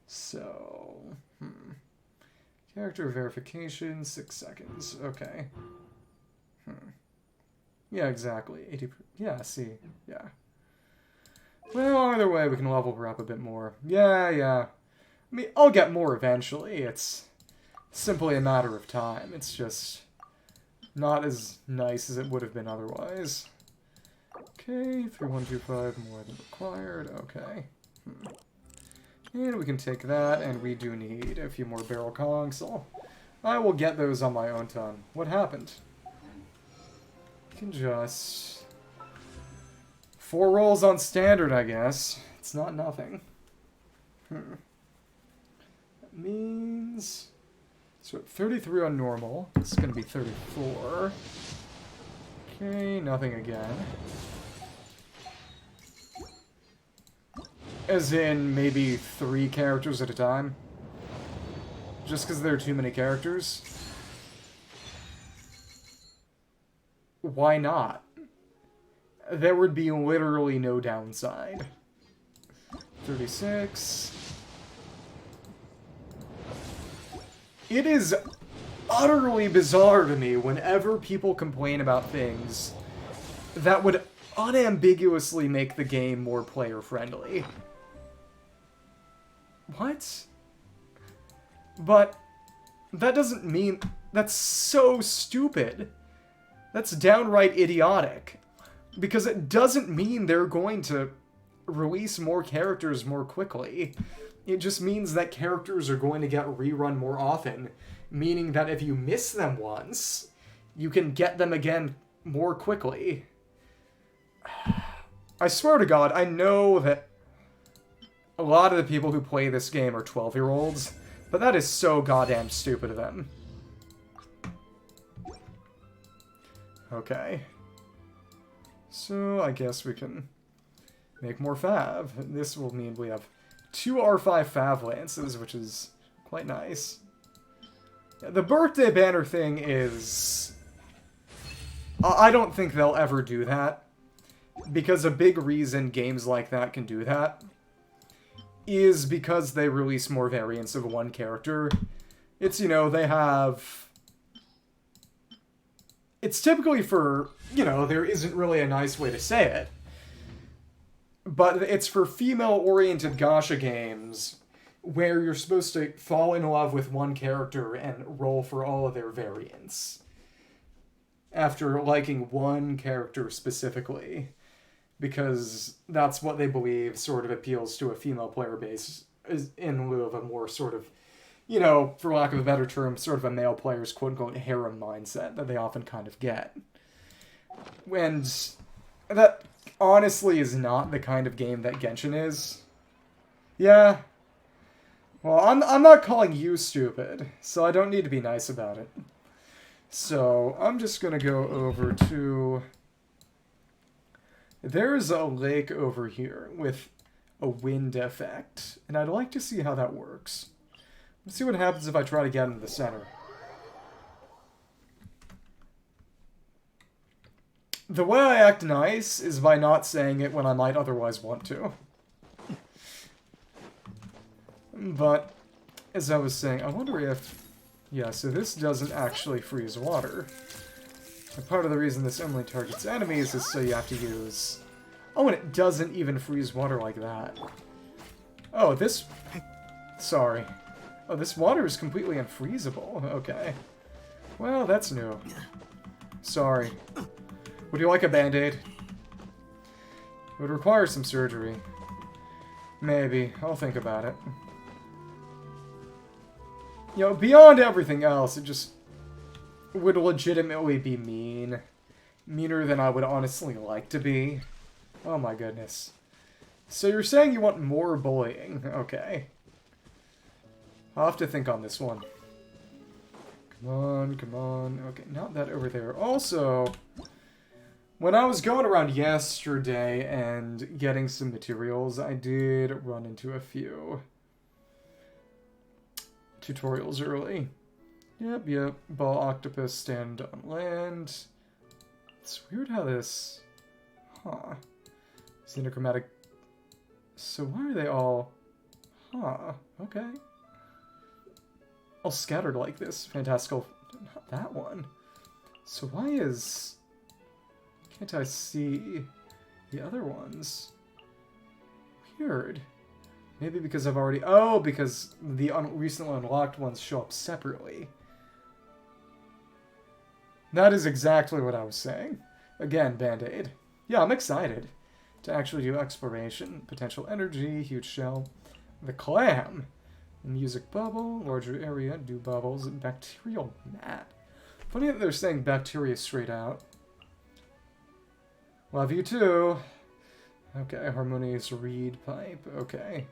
So... Character verification, 6 seconds. Okay. Yeah, exactly. 80... Yeah, see. Yeah. Well, either way, we can level her up a bit more. Yeah. I mean, I'll get more eventually. It's simply a matter of time. It's just not as nice as it would have been otherwise. Okay, 3125 more than required. Okay. And we can take that, and we do need a few more barrel kongs, so I will get those on my own time. What happened? We can just... 4 rolls on standard, I guess. It's not nothing. That means... So 33 on normal. It's going to be 34. Okay, nothing again. As in, maybe 3 characters at a time? Just because there are too many characters? Why not? There would be literally no downside. 36. It is utterly bizarre to me whenever people complain about things that would unambiguously make the game more player-friendly. What? But that doesn't mean... That's so stupid. That's downright idiotic. Because it doesn't mean they're going to release more characters more quickly. It just means that characters are going to get rerun more often. Meaning that if you miss them once, you can get them again more quickly. I swear to God, I know that a lot of the people who play this game are 12-year-olds, but that is so goddamn stupid of them. Okay. So, I guess we can make more Fav. This will mean we have 2 R5 Fav Lances, which is quite nice. Yeah, the birthday banner thing is... I don't think they'll ever do that. Because a big reason games like that can do that is because they release more variants of one character. It's, you know, they have... It's typically for, you know, there isn't really a nice way to say it. But it's for female-oriented gacha games where you're supposed to fall in love with one character and roll for all of their variants. After liking one character specifically. Because that's what they believe sort of appeals to a female player base, is in lieu of a more sort of, you know, for lack of a better term, sort of a male player's quote-unquote harem mindset that they often kind of get. And that honestly is not the kind of game that Genshin is. Yeah. Well, I'm not calling you stupid, so I don't need to be nice about it. So, I'm just gonna go over to... There's a lake over here with a wind effect, and I'd like to see how that works. Let's see what happens if I try to get into the center. The way I act nice is by not saying it when I might otherwise want to. But, as I was saying, I wonder if... Yeah, so this doesn't actually freeze water. And part of the reason this only targets enemies is so you have to use... Oh, and it doesn't even freeze water like that. Oh, this... Sorry. Oh, this water is completely unfreezable. Okay. Well, that's new. Sorry. Would you like a band-aid? It would require some surgery. Maybe. I'll think about it. You know, beyond everything else, it just would legitimately be mean. Meaner than I would honestly like to be. Oh my goodness. So you're saying you want more bullying. Okay. I'll have to think on this one. Come on, come on. Okay, not that over there. Also, when I was going around yesterday and getting some materials, I did run into a few tutorials early. Yep. Ball octopus stand on land. It's weird how this... Huh. Xenochromatic... So why are they all... Huh. Okay. All scattered like this. Fantastical... Not that one. So why is... Can't I see the other ones? Weird. Maybe because I've already... Oh, because the recently unlocked ones show up separately. That is exactly what I was saying. Again, Band-Aid. Yeah, I'm excited to actually do exploration. Potential energy, huge shell. The clam. Music bubble, larger area, do bubbles, and bacterial mat. Funny that they're saying bacteria straight out. Love you too. Okay, harmonious reed pipe. Okay.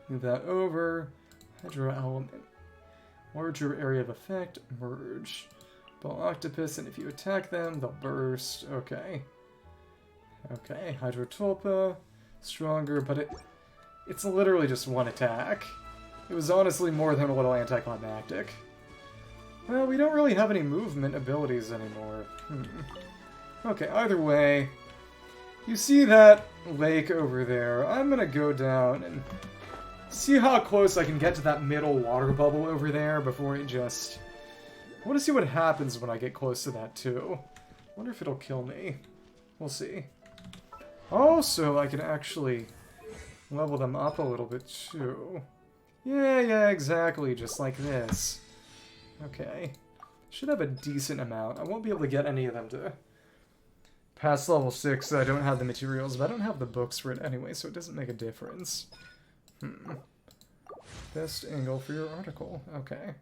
Move that over. Hydro element. Larger area of effect. Merge. Ball octopus, and if you attack them, they'll burst. Okay. Okay, hydrotulpa. Stronger, but it's literally just one attack. It was honestly more than a little anticlimactic. Well, we don't really have any movement abilities anymore. Okay, either way, you see that lake over there. I'm gonna go down and see how close I can get to that middle water bubble over there before it just... I want to see what happens when I get close to that, too. Wonder if it'll kill me. We'll see. Also, I can actually level them up a little bit, too. Yeah, exactly, just like this. Okay. Should have a decent amount. I won't be able to get any of them to past level 6, so I don't have the materials, but I don't have the books for it anyway, so it doesn't make a difference. Best angle for your article. Okay.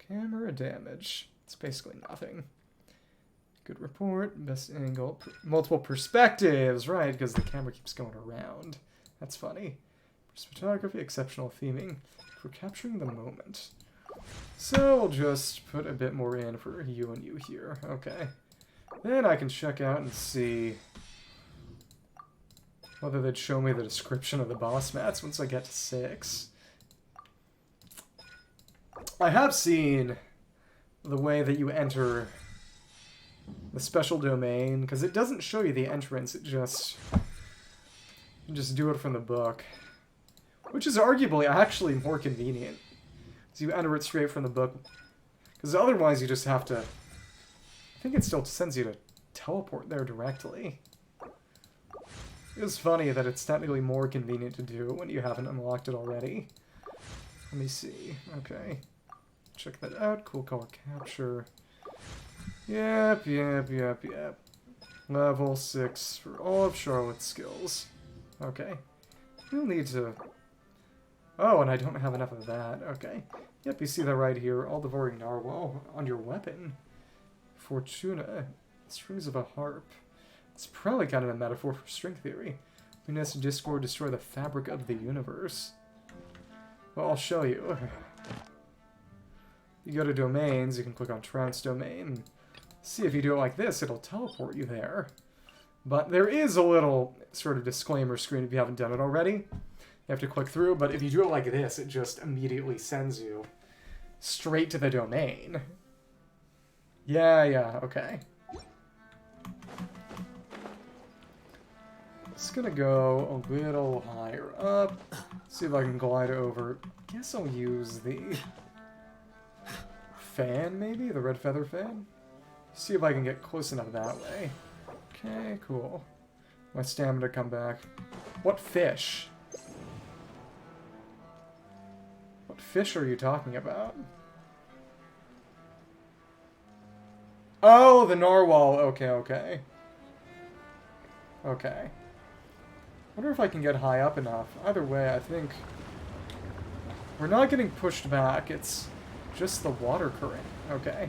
Camera damage. It's basically nothing. Good report. Best angle. Multiple perspectives. Right, because the camera keeps going around. That's funny. Best photography. Exceptional theming. For capturing the moment. So we'll just put a bit more in for you and you here. Okay. Then I can check out and see whether they'd show me the description of the boss mats once I get to 6. I have seen the way that you enter the special domain, because it doesn't show you the entrance, it just... You just do it from the book. Which is arguably actually more convenient. Because you enter it straight from the book. Because otherwise you just have to... I think it still sends you to teleport there directly. It's funny that it's technically more convenient to do when you haven't unlocked it already. Let me see. Okay. Check that out. Cool color capture. Yep. Level 6 for all of Charlotte's skills. Okay. We'll need to... Oh, and I don't have enough of that. Okay. Yep, you see that right here. All devouring narwhal on your weapon. Fortuna. Strings of a harp. It's probably kind of a metaphor for string theory. Luminous discord destroy the fabric of the universe. Well, I'll show you. You go to domains, you can click on Trounce domain. See, if you do it like this, it'll teleport you there. But there is a little sort of disclaimer screen if you haven't done it already. You have to click through, but if you do it like this, it just immediately sends you straight to the domain. Yeah, okay. Just gonna go a little higher up. See if I can glide over. Guess I'll use the fan, maybe? The red feather fan? See if I can get close enough that way. Okay, cool. My stamina come back. What fish? What fish are you talking about? Oh, the narwhal. Okay, okay. Okay. Wonder if I can get high up enough. Either way, I think we're not getting pushed back. It's just the water current. Okay.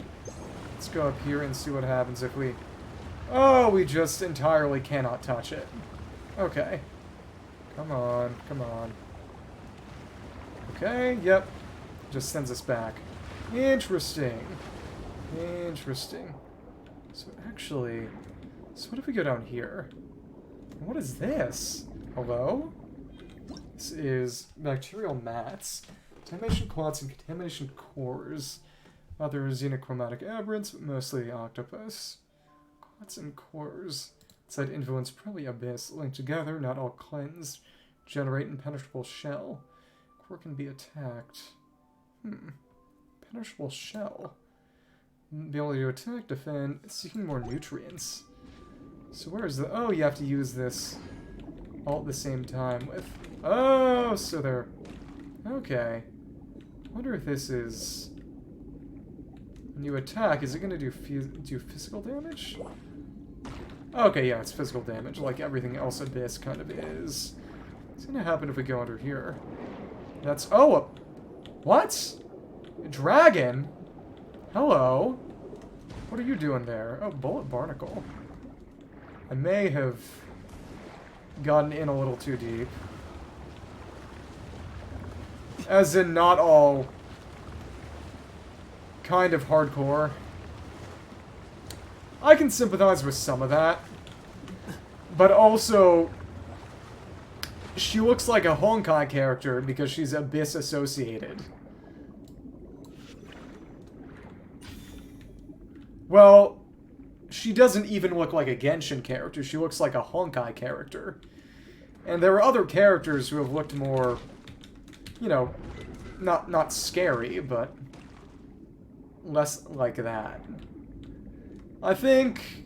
Let's go up here and see what happens if we... Oh, we just entirely cannot touch it. Okay. Come on, come on. Okay, yep. Just sends us back. Interesting. Interesting. So actually... So what if we go down here? What is this? Hello? This is bacterial mats. Contamination clots and contamination cores. Other xenochromatic aberrants, but mostly octopus. Clots and cores. Inside influence probably abyss. Linked together, not all cleansed. Generate impenetrable shell. Core can be attacked. Impenetrable shell. Be able to attack, defend, seeking more nutrients. So where is the... Oh, you have to use this all at the same time with... Oh, so they're... Okay. I wonder if this is... When you attack, is it going to do physical damage? Okay, yeah, it's physical damage, like everything else Abyss kind of is. What's going to happen if we go under here? That's... Oh! What? A dragon? Hello? What are you doing there? Oh, bullet barnacle. I may have gotten in a little too deep. As in, not all kind of hardcore. I can sympathize with some of that. But also, she looks like a Honkai character because she's Abyss associated. Well, she doesn't even look like a Genshin character. She looks like a Honkai character. And there are other characters who have looked more, you know, not scary, but less like that. I think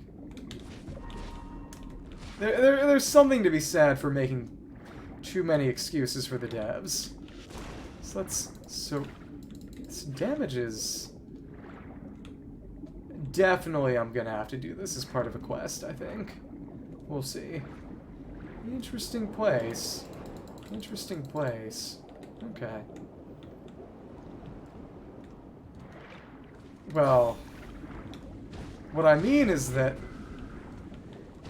there's something to be said for making too many excuses for the devs. So this damage is... Definitely I'm gonna have to do this as part of a quest, I think. We'll see. Interesting place. Interesting place. Okay. Well, what I mean is that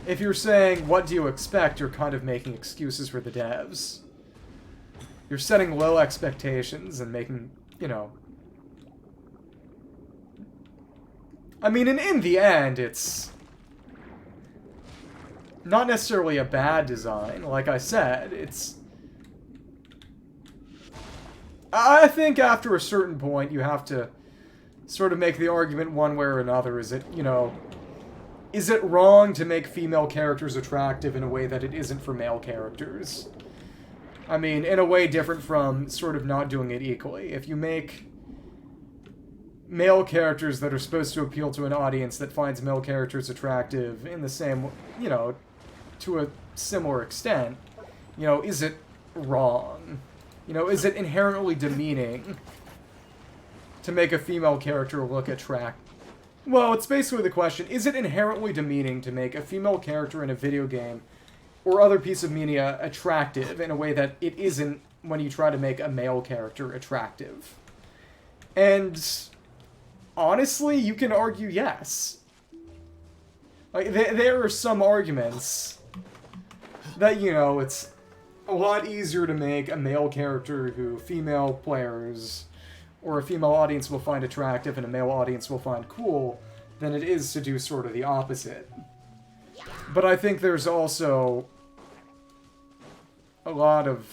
if you're saying, what do you expect, you're kind of making excuses for the devs. You're setting low expectations and making, you know... I mean, and in the end, it's not necessarily a bad design. Like I said, it's... I think after a certain point, you have to sort of make the argument one way or another. Is it, you know... Is it wrong to make female characters attractive in a way that it isn't for male characters? I mean, in a way different from sort of not doing it equally. If you make male characters that are supposed to appeal to an audience that finds male characters attractive in the same, you know, to a similar extent, you know, is it wrong? You know, is it inherently demeaning to make a female character look attractive? Well, it's basically the question, is it inherently demeaning to make a female character in a video game or other piece of media attractive in a way that it isn't when you try to make a male character attractive? And honestly, you can argue yes. Like, there are some arguments that, you know, it's a lot easier to make a male character who female players or a female audience will find attractive and a male audience will find cool than it is to do sort of the opposite. But I think there's also a lot of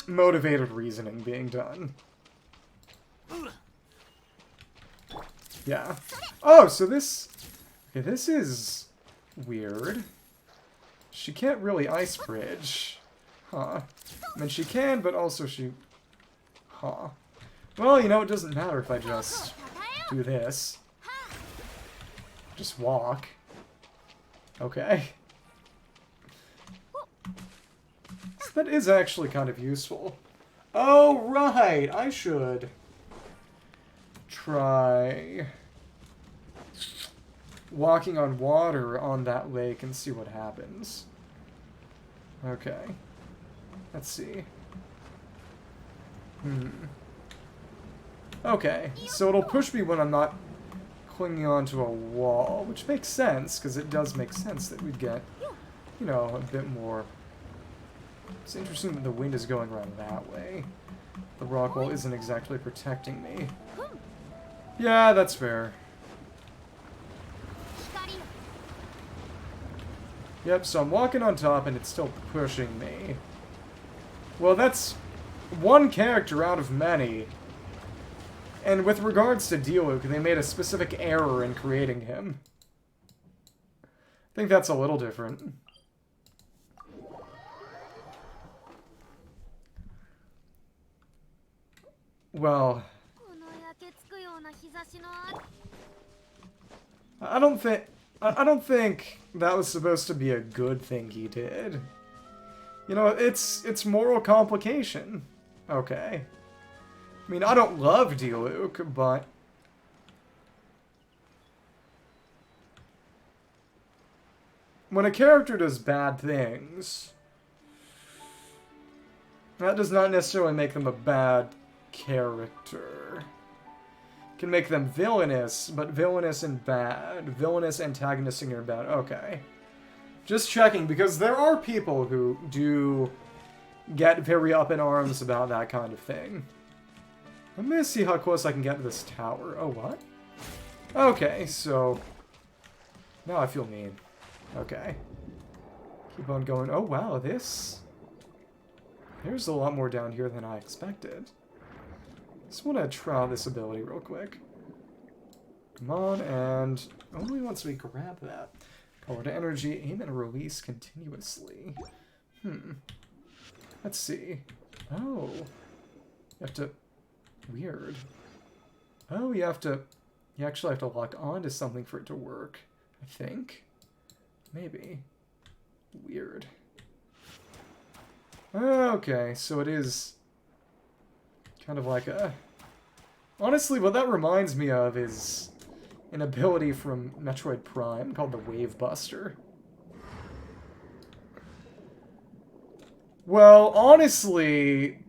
motivated reasoning being done. Yeah. Oh, so this... Okay, this is weird. She can't really ice bridge. Huh. I mean, she can, but also she... Huh. Well, you know, it doesn't matter if I just do this. Just walk. Okay. So that is actually kind of useful. Oh, right! I should try walking on water on that lake and see what happens. Okay. Let's see. Okay, so it'll push me when I'm not clinging onto a wall, which makes sense, because it does make sense that we'd get, you know, a bit more. It's interesting that the wind is going around that way. The rock wall isn't exactly protecting me. Yeah, that's fair. Yep, so I'm walking on top and it's still pushing me. Well, that's one character out of many. And with regards to Diluc, they made a specific error in creating him. I think that's a little different. Well, I don't think that was supposed to be a good thing he did. You know, it's moral complication. Okay. I mean, I don't love Diluc, but when a character does bad things, that does not necessarily make them a bad character. It can make them villainous, but villainous and bad. Villainous, antagonistic, and bad. Okay. Just checking, because there are people who do get very up in arms about that kind of thing. Let me see how close I can get to this tower. Oh, what? Okay, so now I feel mean. Okay. Keep on going. Oh, wow, this... There's a lot more down here than I expected. Just want to try out this ability real quick. Come on, and only once we grab that. Power to energy, aim and release continuously. Let's see. Oh. You have to... Weird. Oh, you actually have to lock onto something for it to work. I think. Maybe. Weird. Okay, so it is kind of like a... Honestly, what that reminds me of is an ability from Metroid Prime called the Wave Buster. Well, honestly...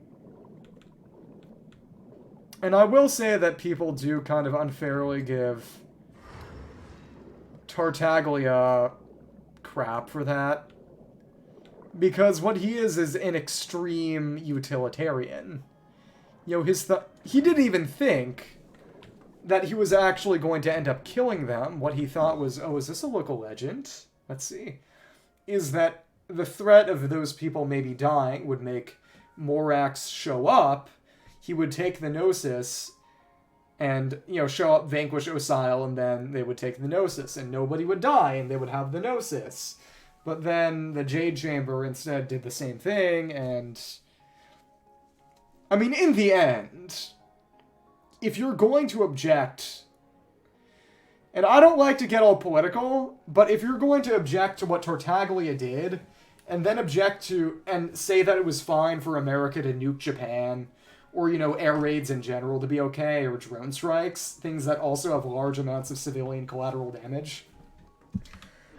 And I will say that people do kind of unfairly give Tartaglia crap for that. Because what he is an extreme utilitarian. You know, he didn't even think that he was actually going to end up killing them. What he thought was, oh, is this a local legend? Let's see. Is that the threat of those people maybe dying would make Morax show up. He would take the Gnosis and, you know, show up, vanquish Osile, and then they would take the Gnosis, and nobody would die, and they would have the Gnosis. But then the Jade Chamber instead did the same thing, and... I mean, in the end, if you're going to object... And I don't like to get all political, but if you're going to object to what Tartaglia did, and then object to, and say that it was fine for America to nuke Japan... Or, you know, air raids in general to be okay, or drone strikes, things that also have large amounts of civilian collateral damage.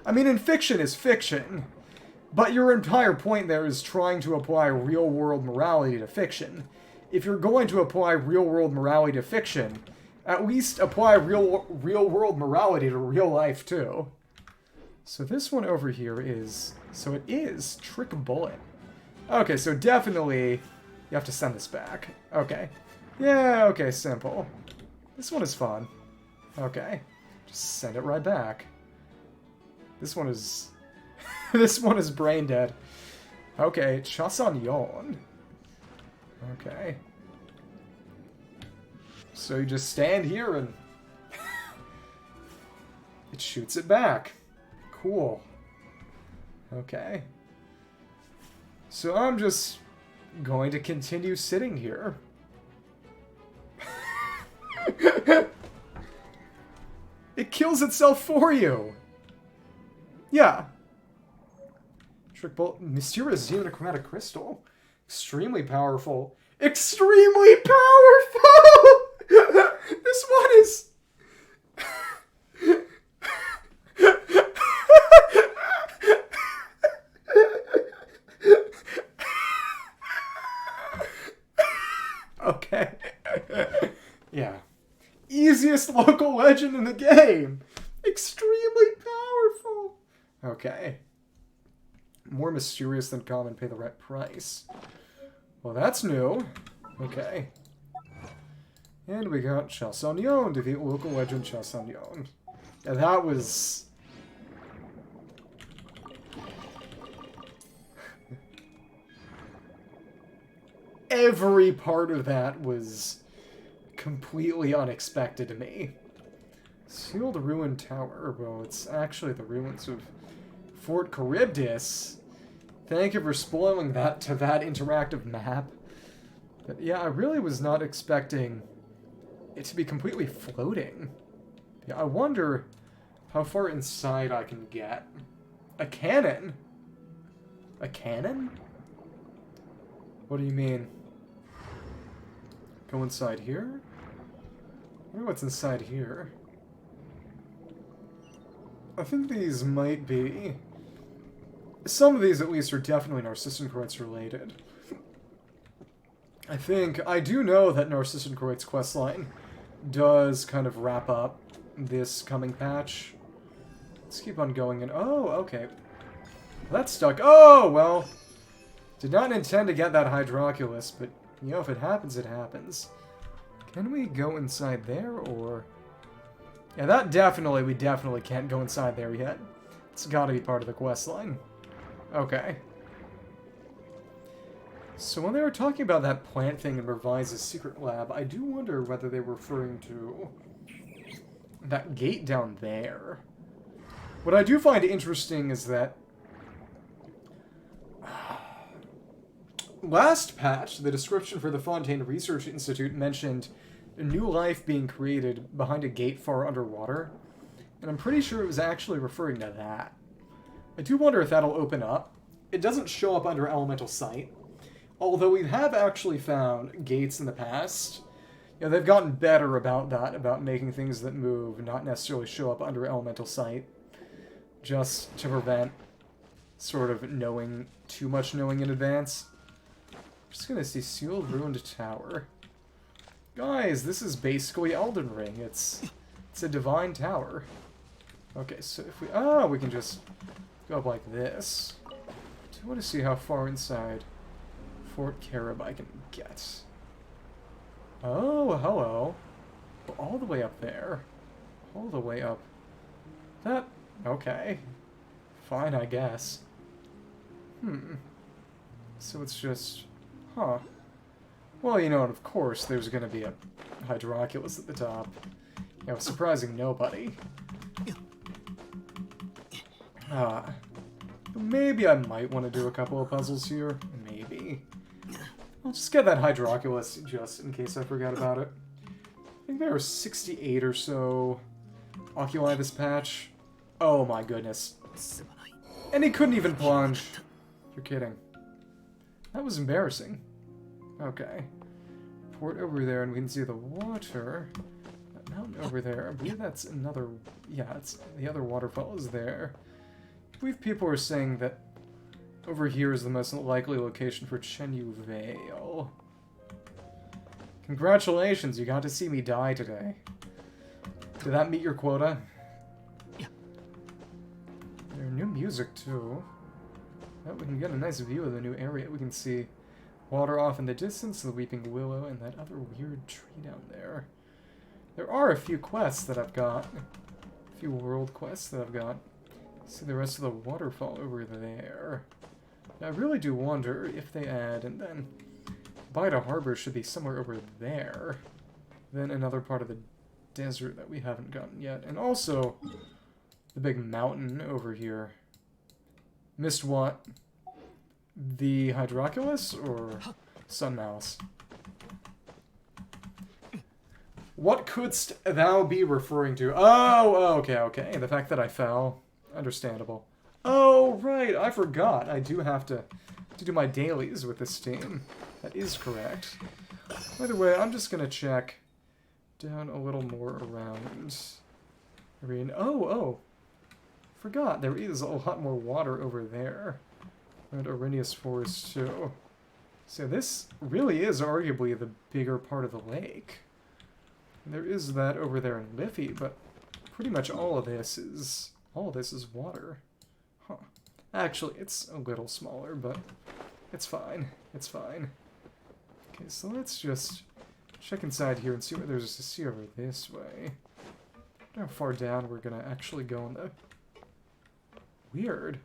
I mean, in fiction is fiction, but your entire point there is trying to apply real-world morality to fiction. If you're going to apply real-world morality to fiction, at least apply real-world morality to real life, too. So this one over here is... So it is Trick Bullet. Okay, so definitely... You have to send this back. Okay. Yeah, okay, simple. This one is fun. Okay. Just send it right back. This one is... this one is brain dead. Okay, Chasanyon. Okay. So you just stand here and... it shoots it back. Cool. Okay. So I'm just... going to continue sitting here. It kills itself for you. Yeah. Trick Bullet. Mysterious Xenochromatic Crystal. Extremely powerful. Extremely powerful! This one is... local legend in the game. Extremely powerful. Okay. More mysterious than common, pay the right price. Well, that's new. Okay. And we got Chalcedon, defeat local legend Chalcedon. Yeah, that was... Every part of that was completely unexpected to me. Sealed ruined tower. Well, it's actually the ruins of Fort Charybdis. Thank you for spoiling that to that interactive map. But yeah, I really was not expecting it to be completely floating. Yeah, I wonder how far inside I can get. A cannon? A cannon? What do you mean? Go inside here? I wonder what's inside here. I think these might be... Some of these, at least, are definitely Narcissenkreuz related. I do know that Narcissenkreuz questline does kind of wrap up this coming patch. Let's keep on going and... Oh, okay. That's stuck. Oh, well. Did not intend to get that Hydroculus, but, you know, if it happens, it happens. Can we go inside there, or... Yeah, we definitely can't go inside there yet. It's gotta be part of the questline. Okay. So when they were talking about that plant thing in Revise's secret lab, I do wonder whether they were referring to that gate down there. What I do find interesting is that last patch, the description for the Fontaine Research Institute mentioned a new life being created behind a gate far underwater, and I'm pretty sure it was actually referring to that. I do wonder if that'll open up. It doesn't show up under Elemental Sight, although we have actually found gates in the past. You know, they've gotten better about that, about making things that move not necessarily show up under Elemental Sight, just to prevent sort of too much knowing in advance. I'm just gonna see Sealed Ruined Tower. Guys, this is basically Elden Ring. It's a divine tower. Okay, so if we can just go up like this. I do want to see how far inside Fort Carib I can get. Oh, hello. We're all the way up there. All the way up. That... Okay. Fine, I guess. So it's just... Huh. Well, you know, and of course, there's going to be a Hydroculus at the top. You know, surprising nobody. Maybe I might want to do a couple of puzzles here. Maybe. I'll just get that Hydroculus just in case I forgot about it. I think there are 68 or so oculi this patch. Oh my goodness. And he couldn't even plunge. You're kidding. That was embarrassing. Okay. Port over there, and we can see the water. That mountain over there. I believe that's another... Yeah, it's the other waterfall is there. I believe people are saying that over here is the most likely location for Chenyu Vale. Congratulations, you got to see me die today. Did that meet your quota? Yeah. There's new music, too. Oh, we can get a nice view of the new area. We can see water off in the distance, the Weeping Willow, and that other weird tree down there. There are a few quests that I've got. A few world quests that I've got. See the rest of the waterfall over there. Now, I really do wonder if they add, and then Bida Harbor should be somewhere over there. Then another part of the desert that we haven't gotten yet. And also, the big mountain over here. Missed what? The Hydroculus or Sunmouse? What couldst thou be referring to? Oh, okay. The fact that I fell. Understandable. Oh, right, I forgot. I do have to do my dailies with this team. That is correct. By the way, I'm just gonna check down a little more around. Oh. Forgot, there is a lot more water over there. And Arrhenius Forest, too. So this really is arguably the bigger part of the lake. There is that over there in Liffey, but pretty much all of this is water. Huh. Actually, it's a little smaller, but it's fine. It's fine. Okay, so let's just check inside here and see what there's to see over this way. I don't know how far down we're gonna actually go in the... Weird.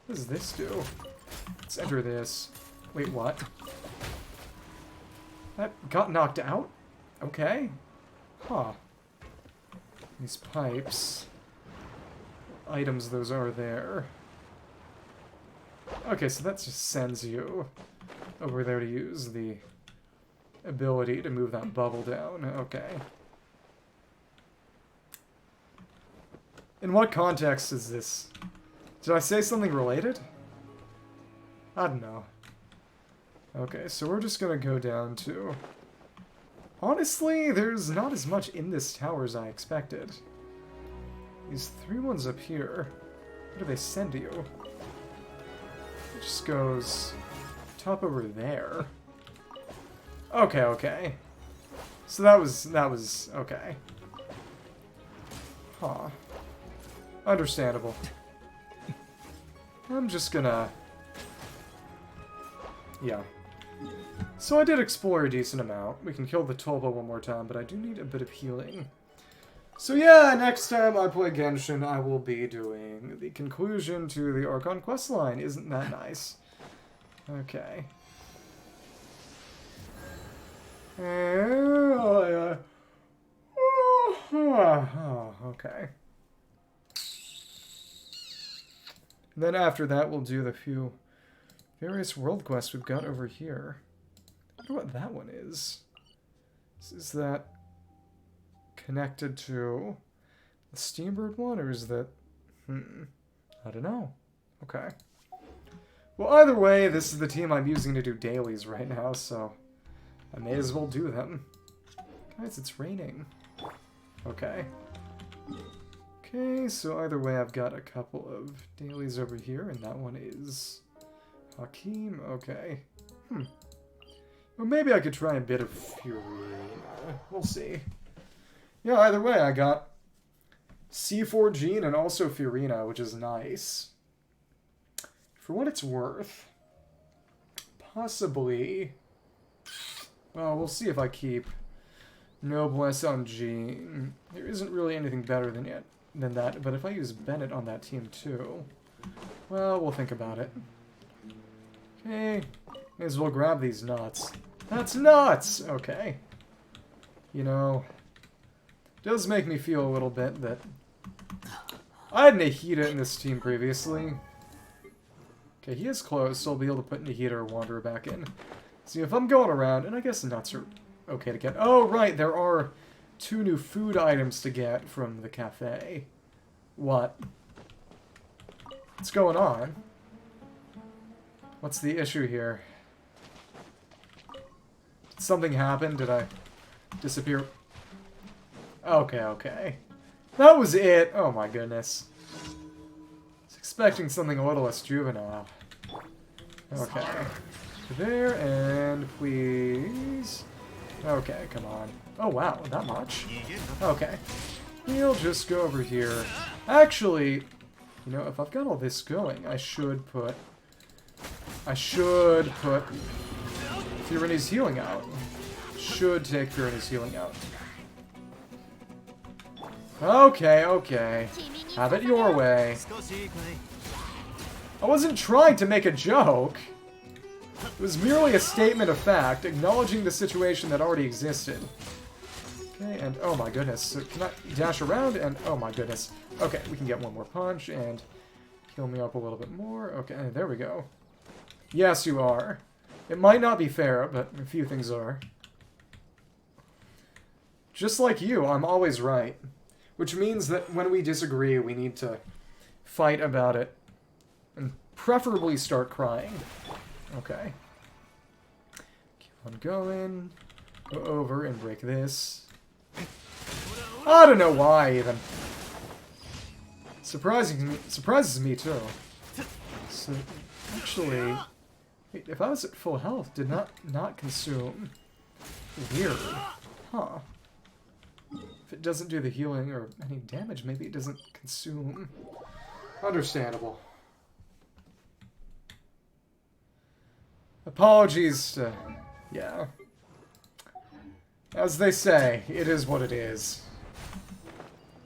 What does this do? Let's enter this. Wait, what? That got knocked out? Okay. Huh. These pipes. What items those are there. Okay, so that just sends you over there to use the ability to move that bubble down. Okay. In what context is this? Did I say something related? I don't know. Okay, so we're just gonna go down to... Honestly, there's not as much in this tower as I expected. These 3 ones up here, what do they send to you? It just goes top over there. Okay, okay. So that was okay. Huh. Understandable. I'm just gonna... Yeah. So I did explore a decent amount. We can kill the Tulpa one more time, but I do need a bit of healing. So yeah, next time I play Genshin, I will be doing the conclusion to the Archon questline. Isn't that nice? Okay. Okay. Then after that, we'll do the few various world quests we've got over here. I wonder what that one is. Is that connected to the Steambird one, or is that... I don't know. Okay. Well, either way, this is the team I'm using to do dailies right now, so I may as well do them. Guys, it's raining. Okay. Okay, so either way, I've got a couple of dailies over here, and that one is Hakim. Okay. Well, maybe I could try a bit of Furina. We'll see. Yeah, either way, I got C4 Gene and also Furina, which is nice. For what it's worth, possibly... Well, we'll see if I keep Noblesse on Gene. There isn't really anything better than that, but if I use Bennett on that team too, well, we'll think about it. Okay, may as well grab these nuts. That's nuts! Okay. You know, it does make me feel a little bit that I had Nahida in this team previously. Okay, he is close, so I'll be able to put Nahida or Wanderer back in. See, if I'm going around, and I guess nuts are okay to get. Oh, right, there are 2 new food items to get from the cafe. What? What's going on? What's the issue here? Did something happen? Did I disappear? Okay, okay. That was it! Oh my goodness. I was expecting something a little less juvenile. Okay. There, and please... Okay, come on. Oh wow, that much? Okay. We'll just go over here. Actually, you know, if I've got all this going, I should put Furina's healing out. Should take Furina's healing out. Okay, okay. Have it your way. I wasn't trying to make a joke. It was merely a statement of fact, acknowledging the situation that already existed. Okay, and oh my goodness. So can I dash around? And oh my goodness. Okay, we can get one more punch and heal me up a little bit more. Okay, there we go. Yes, you are. It might not be fair, but a few things are. Just like you, I'm always right. Which means that when we disagree, we need to fight about it. And preferably start crying. Okay. Keep on going. Go over and break this. I don't know why, even. Surprises me, too. So, actually... Wait, if I was at full health, did not consume... Weird. Huh. If it doesn't do the healing or any damage, maybe it doesn't consume. Understandable. Apologies to... yeah. As they say, it is what it is.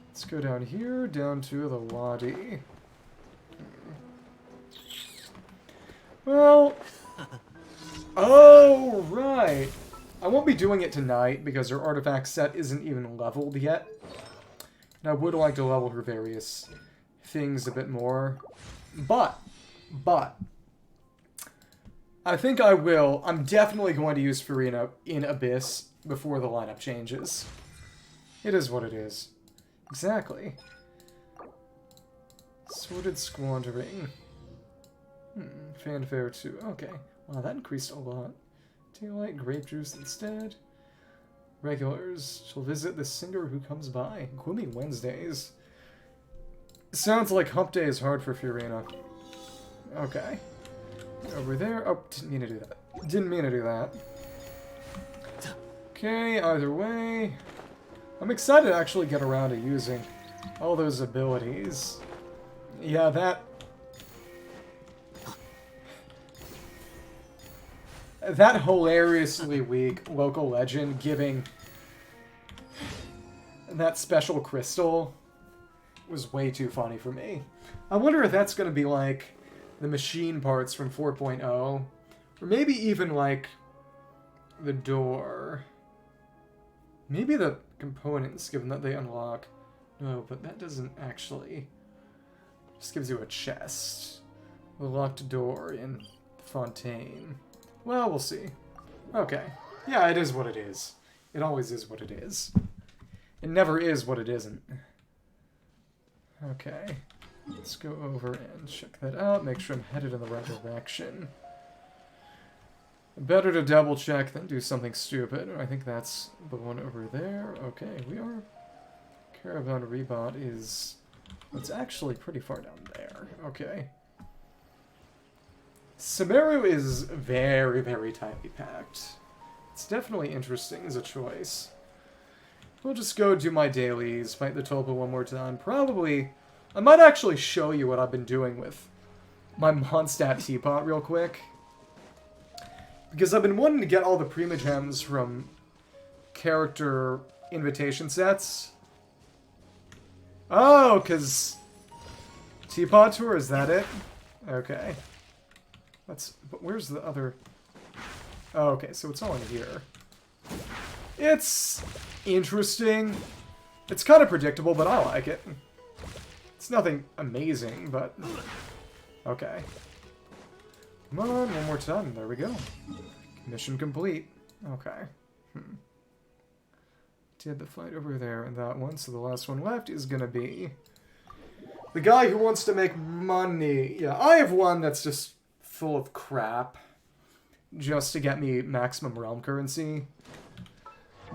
Let's go down here, down to the Wadi. Well... oh, right. I won't be doing it tonight because her artifact set isn't even leveled yet. And I would like to level her various things a bit more. But, I think I will. I'm definitely going to use Furina in Abyss before the lineup changes. It is what it is. Exactly. Sordid Squandering. Fanfare 2. Okay. Wow, that increased a lot. Daylight, grape juice instead. Regulars. She'll visit the singer who comes by. Gloomy Wednesdays. Sounds like hump day is hard for Furina. Okay. Over there. Oh, didn't mean to do that. Didn't mean to do that. Okay, either way. I'm excited to actually get around to using all those abilities. Yeah, that hilariously weak local legend giving that special crystal was way too funny for me. I wonder if that's going to be like the machine parts from 4.0, or maybe even like the door. Maybe the components, given that they unlock. No, but that doesn't actually. Just gives you a chest. The locked door in Fontaine. Well, we'll see. Okay. Yeah, it is what it is. It always is what it is. It never is what it isn't. Okay. Let's go over and check that out. Make sure I'm headed in the right direction. Better to double check than do something stupid. I think that's the one over there. Okay, we are... Caravan Rebot is... it's actually pretty far down there. Okay. Sumeru is very, very tightly packed. It's definitely interesting as a choice. We'll just go do my dailies, fight the Tulpa one more time. Probably... I might actually show you what I've been doing with my Mondstadt teapot real quick. Because I've been wanting to get all the Primogems from character invitation sets. Oh, because... Teapot Tour, is that it? Okay. But where's the other... oh, okay, so it's all in here. It's interesting. It's kind of predictable, but I like it. It's nothing amazing, but... okay. Come on, one more time. There we go. Mission complete. Okay. Did the fight over there and that one, so the last one left is gonna be... the guy who wants to make money. Yeah, I have one that's just full of crap. Just to get me maximum realm currency.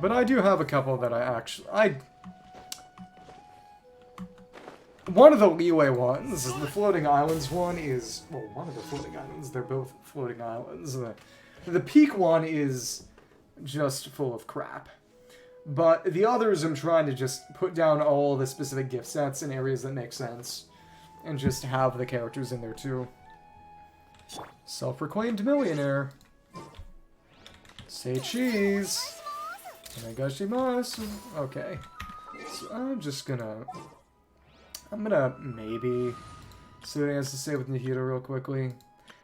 But I do have a couple that I actually... one of the leeway ones, the floating islands one is... well, one of the floating islands. They're both floating islands. The peak one is just full of crap. But the others I'm trying to just put down all the specific gift sets in areas that make sense. And just have the characters in there too. Self-proclaimed millionaire. Say cheese. Onegaishimasu. Okay. So I'm just gonna... I'm gonna maybe see what he has to say with Nihiro real quickly.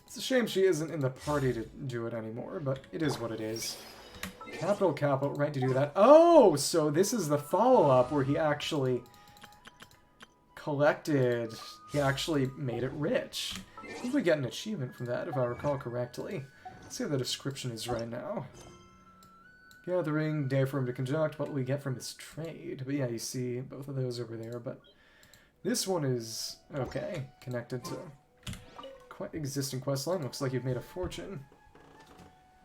It's a shame she isn't in the party to do it anymore, but it is what it is. Capital, right to do that. Oh, so this is the follow-up where he actually collected... he actually made it rich. I think we get an achievement from that, if I recall correctly. Let's see if the description is right now. Gathering, day for him to conduct, what will we get from his trade? But yeah, you see both of those over there, but... this one is, okay, connected to existing questline. Looks like you've made a fortune.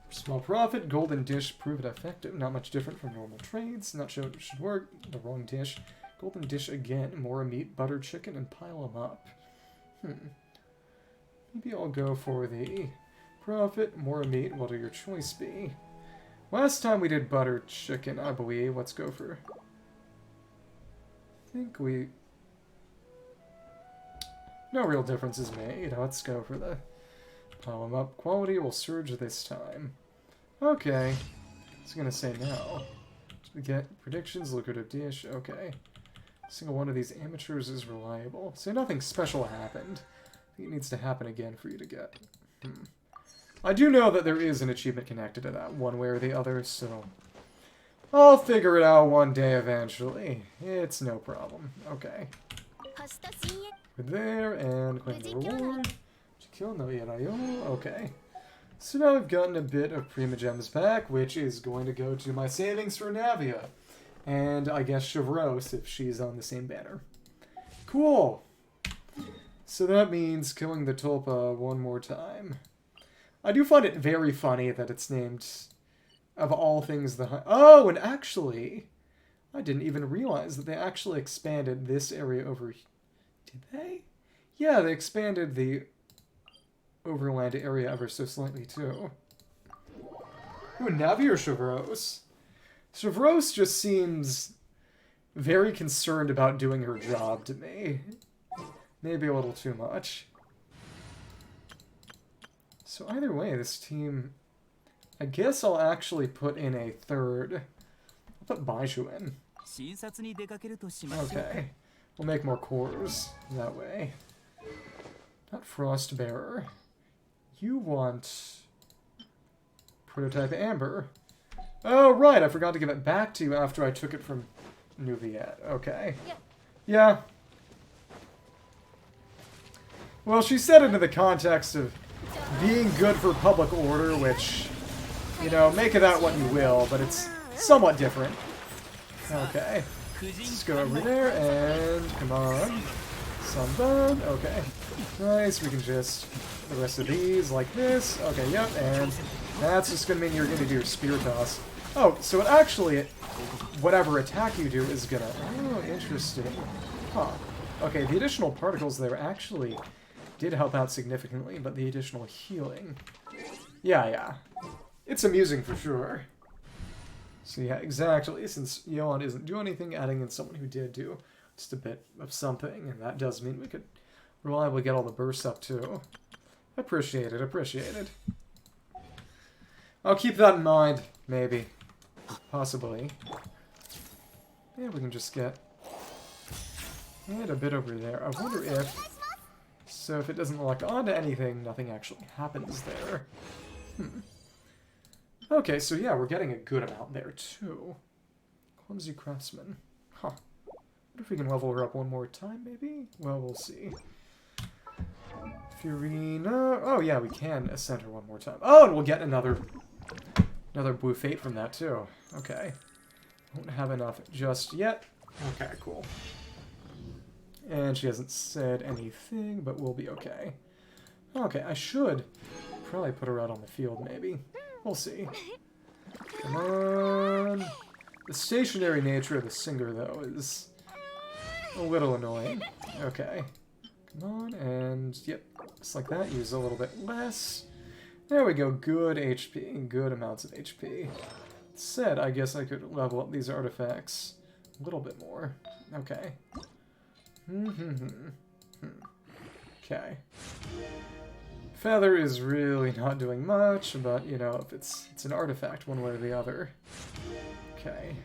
Small profit, golden dish, prove it effective. Not much different from normal trades. Not sure it should work. The wrong dish. Golden dish again. More meat, butter chicken, and pile them up. Maybe I'll go for the profit, more meat. What'll your choice be? Last time we did butter chicken, I believe. Let's go for think we... No real difference is made. Let's go for the pile 'em up. Quality will surge this time. Okay. I was gonna say no. We get predictions, lucrative dish. Okay. Single one of these amateurs is reliable. So nothing special happened. I think it needs to happen again for you to get. I do know that there is an achievement connected to that, one way or the other, so... I'll figure it out one day eventually. It's no problem. Okay. We're there, and claim the reward. Kill no Irayo. Okay. So now we've gotten a bit of Prima Gems back, which is going to go to my savings for Navia. And I guess Chevreuse, if she's on the same banner. Cool! So that means killing the Tulpa one more time. I do find it very funny that it's named, of all things, the... Oh, and actually, I didn't even realize that they actually expanded this area over... Did they? Yeah, they expanded the overland area ever so slightly, too. Ooh, Navi or Chevreuse? Chevreuse just seems very concerned about doing her job to me. Maybe a little too much. So either way, this team... I guess I'll actually put in a third. I'll put Baiju in. Okay. We'll make more cores that way. Not Frostbearer. You want... Prototype Amber. Oh, right, I forgot to give it back to you after I took it from Nuviet. Okay. Yeah. Well, she said it in the context of being good for public order, which, you know, make of that what you will, but it's somewhat different. Okay. Let's go over there, and come on. Sunburn. Okay. Nice, we can just... The rest of these, like this. Okay, yep, and that's just going to mean you're going to do your Spear Toss. Oh, so it actually, whatever attack you do is going to... Oh, interesting. Huh. Okay, the additional particles there actually did help out significantly, but the additional healing... Yeah. It's amusing for sure. So yeah, exactly. Since Yoan isn't doing anything, adding in someone who did do just a bit of something, and that does mean we could reliably get all the bursts up too. Appreciated. I'll keep that in mind, maybe. Possibly. Yeah, we can just get... And a bit over there. I wonder if... So if it doesn't lock onto anything, nothing actually happens there. Okay, so yeah, we're getting a good amount there, too. Clumsy Craftsman. Huh. What if we can level her up one more time, maybe? Well, we'll see. Furina... Oh, yeah, we can ascend her one more time. Oh, and we'll get another Blue Fate from that, too. Okay. Won't have enough just yet. Okay, cool. And she hasn't said anything, but we'll be okay. Okay, I should probably put her out on the field, maybe. We'll see. Come on. The stationary nature of the singer, though, is a little annoying. Okay. Come on, and yep, just like that. Use a little bit less. There we go. Good HP. Good amounts of HP. Said, I guess I could level up these artifacts a little bit more. Okay. Okay. Feather is really not doing much, but, you know, if it's an artifact one way or the other. Okay.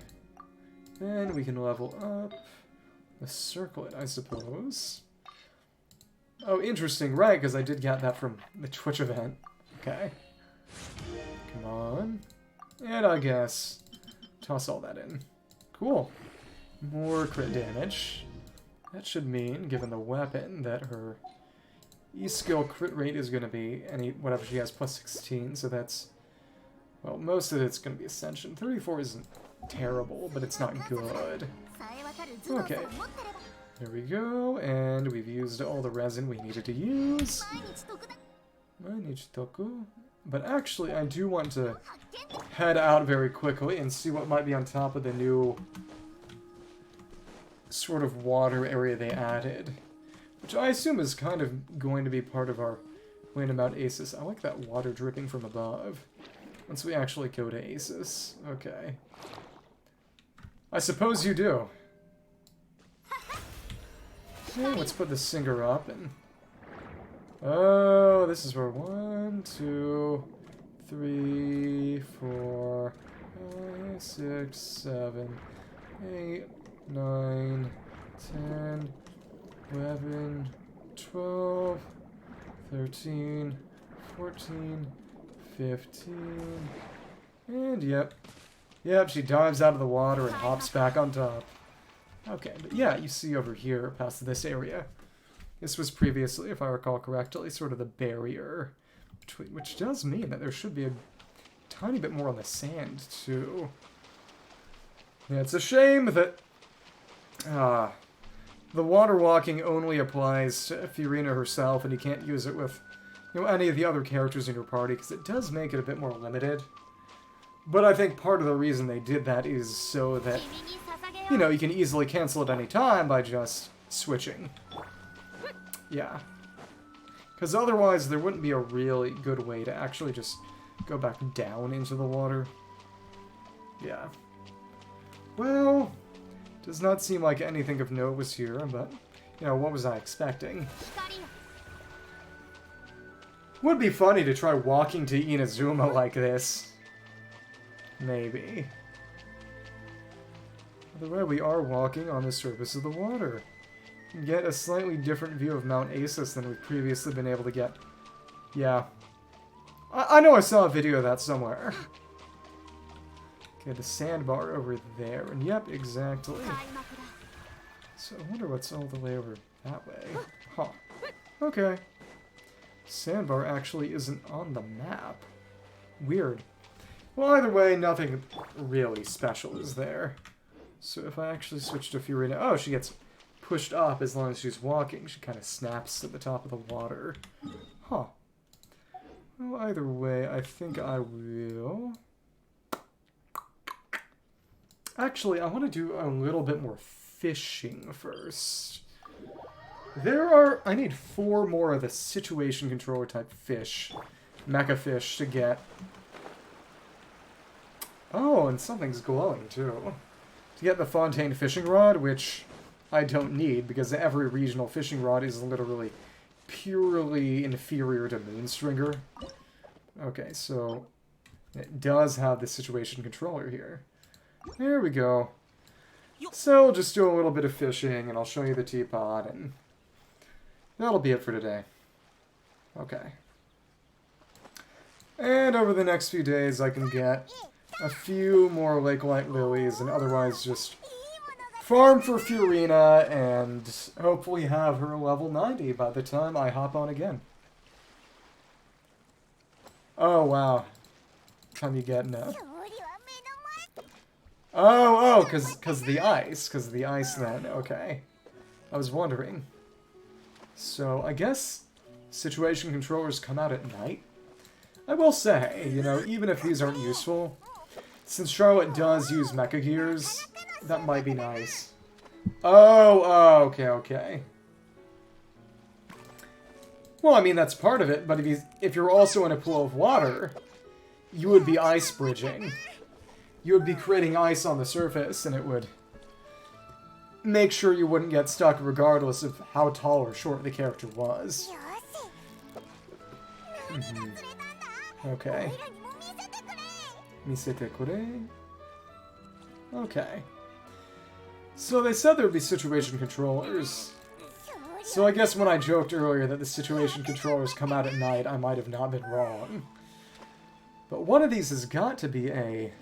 Then we can level up the circlet, I suppose. Oh, interesting, right, because I did get that from the Twitch event. Okay. Come on. And I guess toss all that in. Cool. More crit damage. That should mean, given the weapon, that her E-skill crit rate is going to be whatever she has, plus 16, so that's... Well, most of it's going to be Ascension. 34 isn't terrible, but it's not good. Okay. There we go, and we've used all the resin we needed to use. But actually, I do want to head out very quickly and see what might be on top of the new sort of water area they added. Which I assume is kind of going to be part of our plan about Asus. I like that water dripping from above. Once we actually go to Asus. Okay. I suppose you do. Okay, let's put the singer up and... Oh, this is where 1, 2, 3, 4, 5, 6, 7, 8, 9, 10, 11, 12, 13, 14, 15, and yep, she dives out of the water and hops back on top. Okay, but yeah, you see over here, past this area, this was previously, if I recall correctly, sort of the barrier, between, which does mean that there should be a tiny bit more on the sand, too. Yeah, it's a shame that the water walking only applies to Furina herself, and you can't use it with, you know, any of the other characters in your party, because it does make it a bit more limited. But I think part of the reason they did that is so that, you know, you can easily cancel at any time by just switching. Yeah. Because otherwise there wouldn't be a really good way to actually just go back down into the water. Yeah. Well, does not seem like anything of note was here, but, you know, what was I expecting? Would be funny to try walking to Inazuma like this. Maybe. By the way, we are walking on the surface of the water. You get a slightly different view of Mount Asus than we've previously been able to get. Yeah. I know I saw a video of that somewhere. Okay, the sandbar over there. And yep, exactly. So I wonder what's all the way over that way. Huh. Okay. Sandbar actually isn't on the map. Weird. Well, either way, nothing really special is there. So if I actually switch to Furina... Oh, she gets pushed up as long as she's walking. She kind of snaps at the top of the water. Huh. Well, either way, I think I will... Actually, I want to do a little bit more fishing first. I need 4 more of the situation controller type fish. Mecha fish to get. Oh, and something's glowing too. To get the Fontaine fishing rod, which I don't need because every regional fishing rod is literally purely inferior to Moonstringer. Okay, so it does have the situation controller here. There we go. So we'll just do a little bit of fishing, and I'll show you the teapot, and that'll be it for today. Okay. And over the next few days, I can get a few more Lake Light Lilies, and otherwise just farm for Furina, and hopefully have her level 90 by the time I hop on again. Oh, wow. Time you get no. Oh, cause the ice then, okay. I was wondering. So, I guess situation controllers come out at night? I will say, you know, even if these aren't useful, since Charlotte does use Mecha Gears, that might be nice. Oh, okay. Well, I mean, that's part of it, but if you're also in a pool of water, you would be ice bridging. You would be creating ice on the surface, and it would make sure you wouldn't get stuck regardless of how tall or short the character was. Okay. Misete kore. Okay. So they said there would be situation controllers. So I guess when I joked earlier that the situation controllers come out at night, I might have not been wrong. But one of these has got to be a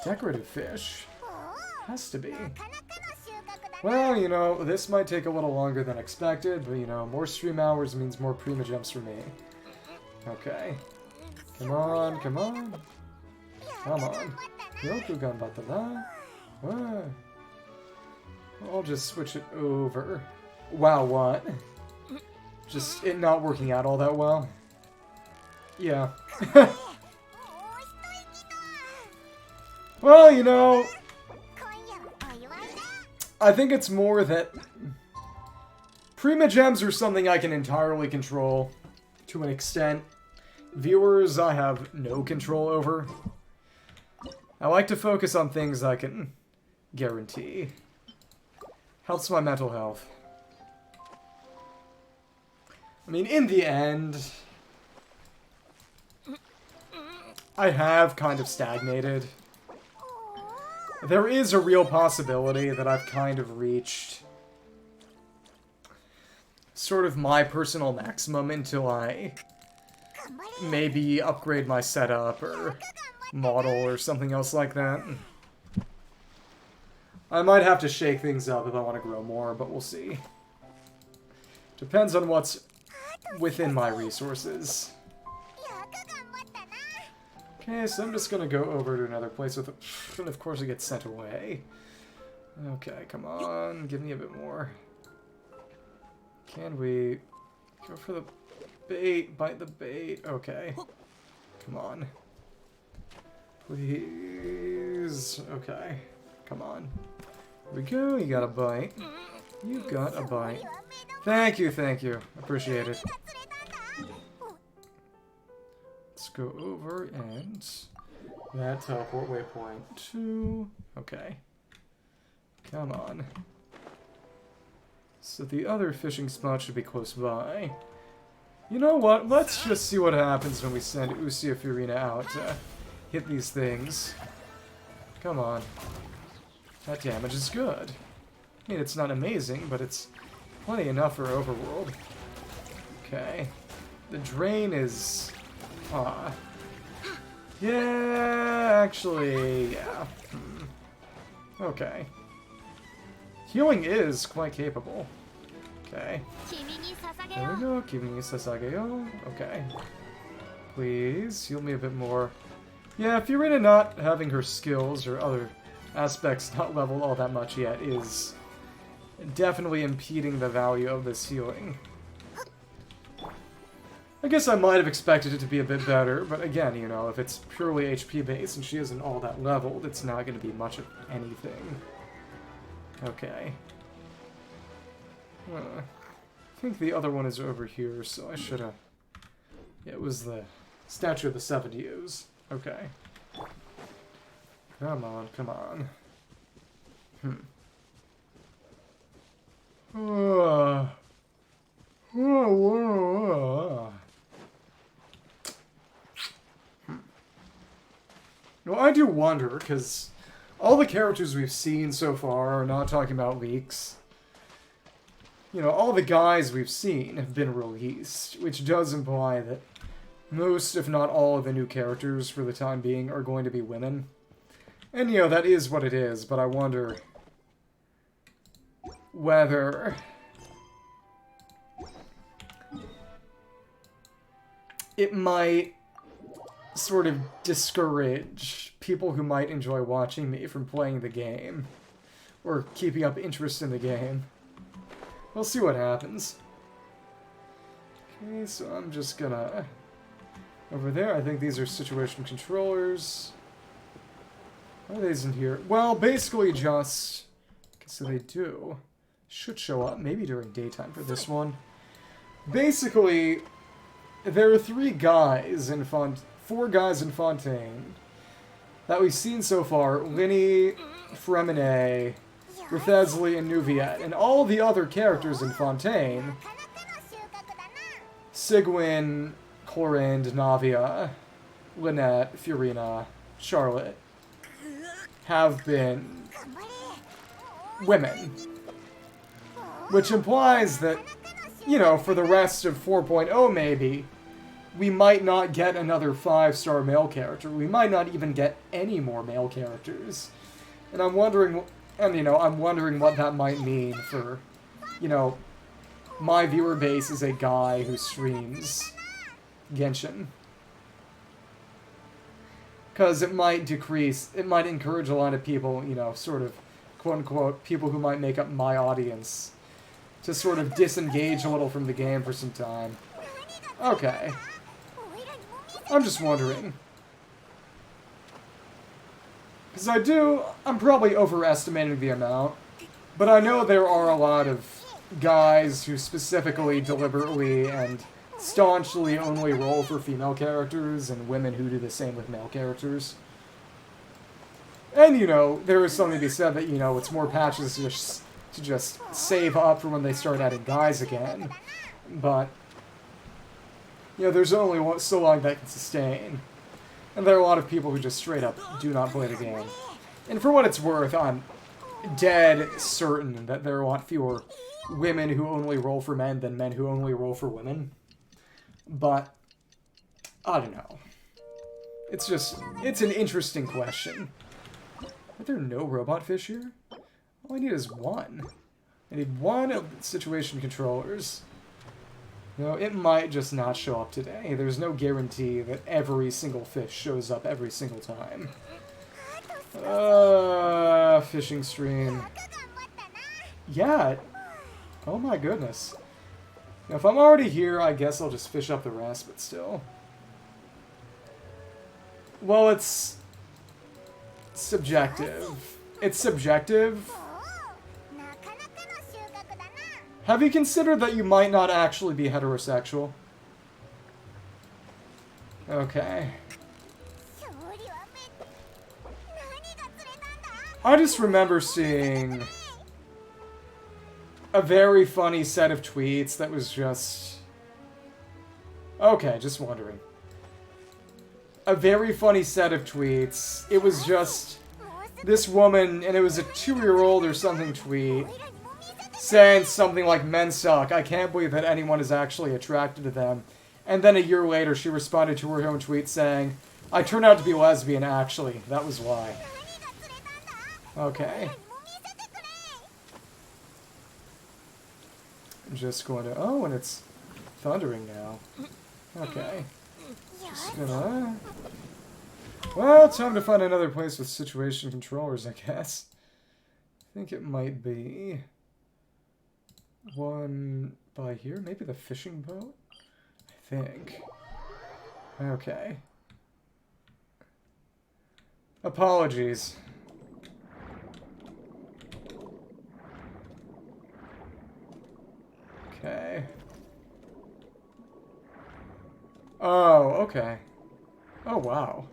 decorative fish. Has to be. Well, you know, this might take a little longer than expected, but, you know, more stream hours means more Prima Gems for me. Okay. Come on. Come on. Yoku ganbatta da. I'll just switch it over. Wow, what? Just it not working out all that well? Yeah. Well, you know, I think it's more that Prima Gems are something I can entirely control to an extent. Viewers, I have no control over. I like to focus on things I can guarantee. Helps my mental health. I mean, in the end, I have kind of stagnated. There is a real possibility that I've kind of reached sort of my personal maximum until I maybe upgrade my setup or model or something else like that. I might have to shake things up if I want to grow more, but we'll see. Depends on what's within my resources. Okay, so I'm just gonna go over to another place with it, and of course it gets sent away. Okay, come on, give me a bit more. Can we go for the bait? Bite the bait. Okay. Come on. Please. Okay. Come on. Here we go. You got a bite. You got a bite. Thank you, thank you. Appreciate it. Let's go over and that teleport waypoint 2. Okay. Come on. So the other fishing spot should be close by. You know what? Let's just see what happens when we send Usia Furina out to hit these things. Come on. That damage is good. I mean, it's not amazing, but it's plenty enough for Overworld. Okay. The drain is... yeah, actually, yeah. Okay. Healing is quite capable. Okay. There we go. Kimi ni Sasageyo. Okay. Please, heal me a bit more. Yeah, Furina not having her skills or other aspects not leveled all that much yet is definitely impeding the value of this healing. I guess I might have expected it to be a bit better, but again, you know, if it's purely HP based and she isn't all that leveled, it's not going to be much of anything. Okay. I think the other one is over here, so I should have... Yeah, it was the Statue of the 70s. Okay. Come on, come on. Well, I do wonder, because all the characters we've seen so far are not talking about leaks. You know, all the guys we've seen have been released, which does imply that most, if not all, of the new characters for the time being are going to be women. And, you know, that is what it is, but I wonder whether it might sort of discourage people who might enjoy watching me from playing the game or keeping up interest in the game. We'll see what happens. Okay, so I'm just gonna... Over there, I think these are situation controllers. Why are these in here? Well, basically just... So they do. Should show up, maybe during daytime for this one. Basically, there are 4 guys in Fontaine that we've seen so far. Linny, Fremine, Rithesli, and Nuviet. And all the other characters in Fontaine, Sigwin, Clorind, Navia, Lynette, Furina, Charlotte, have been women. Which implies that, you know, for the rest of 4.0 maybe, we might not get another 5-star male character. We might not even get any more male characters. And I'm wondering, I'm wondering what that might mean for, you know, my viewer base is a guy who streams Genshin. Because it might encourage a lot of people, you know, sort of, quote-unquote, people who might make up my audience to sort of disengage a little from the game for some time. Okay. I'm just wondering. Because I'm probably overestimating the amount, but I know there are a lot of guys who specifically, deliberately, and staunchly only roll for female characters, and women who do the same with male characters. And, you know, there is something to be said that, you know, it's more patches to just save up for when they start adding guys again. But, you know, there's only so long that can sustain. And there are a lot of people who just straight up do not play the game. And for what it's worth, I'm dead certain that there are a lot fewer women who only roll for men than men who only roll for women. But, I don't know. It's an interesting question. Are there no robot fish here? All I need is one. I need one of the situation controllers. No, it might just not show up today. There's no guarantee that every single fish shows up every single time. Fishing stream. Yeah. Oh my goodness. Now, if I'm already here, I guess I'll just fish up the rest, but still. Well, it's subjective. It's subjective. Have you considered that you might not actually be heterosexual? Okay. I just remember seeing a very funny set of tweets that was just... Okay, just wondering. A very funny set of tweets. It was just this woman, and it was a 2-year-old or something tweet, saying something like, "Men suck. I can't believe that anyone is actually attracted to them." And then a year later, she responded to her own tweet saying, "I turned out to be lesbian, actually. That was why." Okay. I'm just going to... Oh, and it's thundering now. Okay. Just gonna... Well, time to find another place with situation controllers, I guess. I think it might be... one by here? Maybe the fishing boat? I think. Okay. Apologies. Okay. Oh, okay. Oh, wow.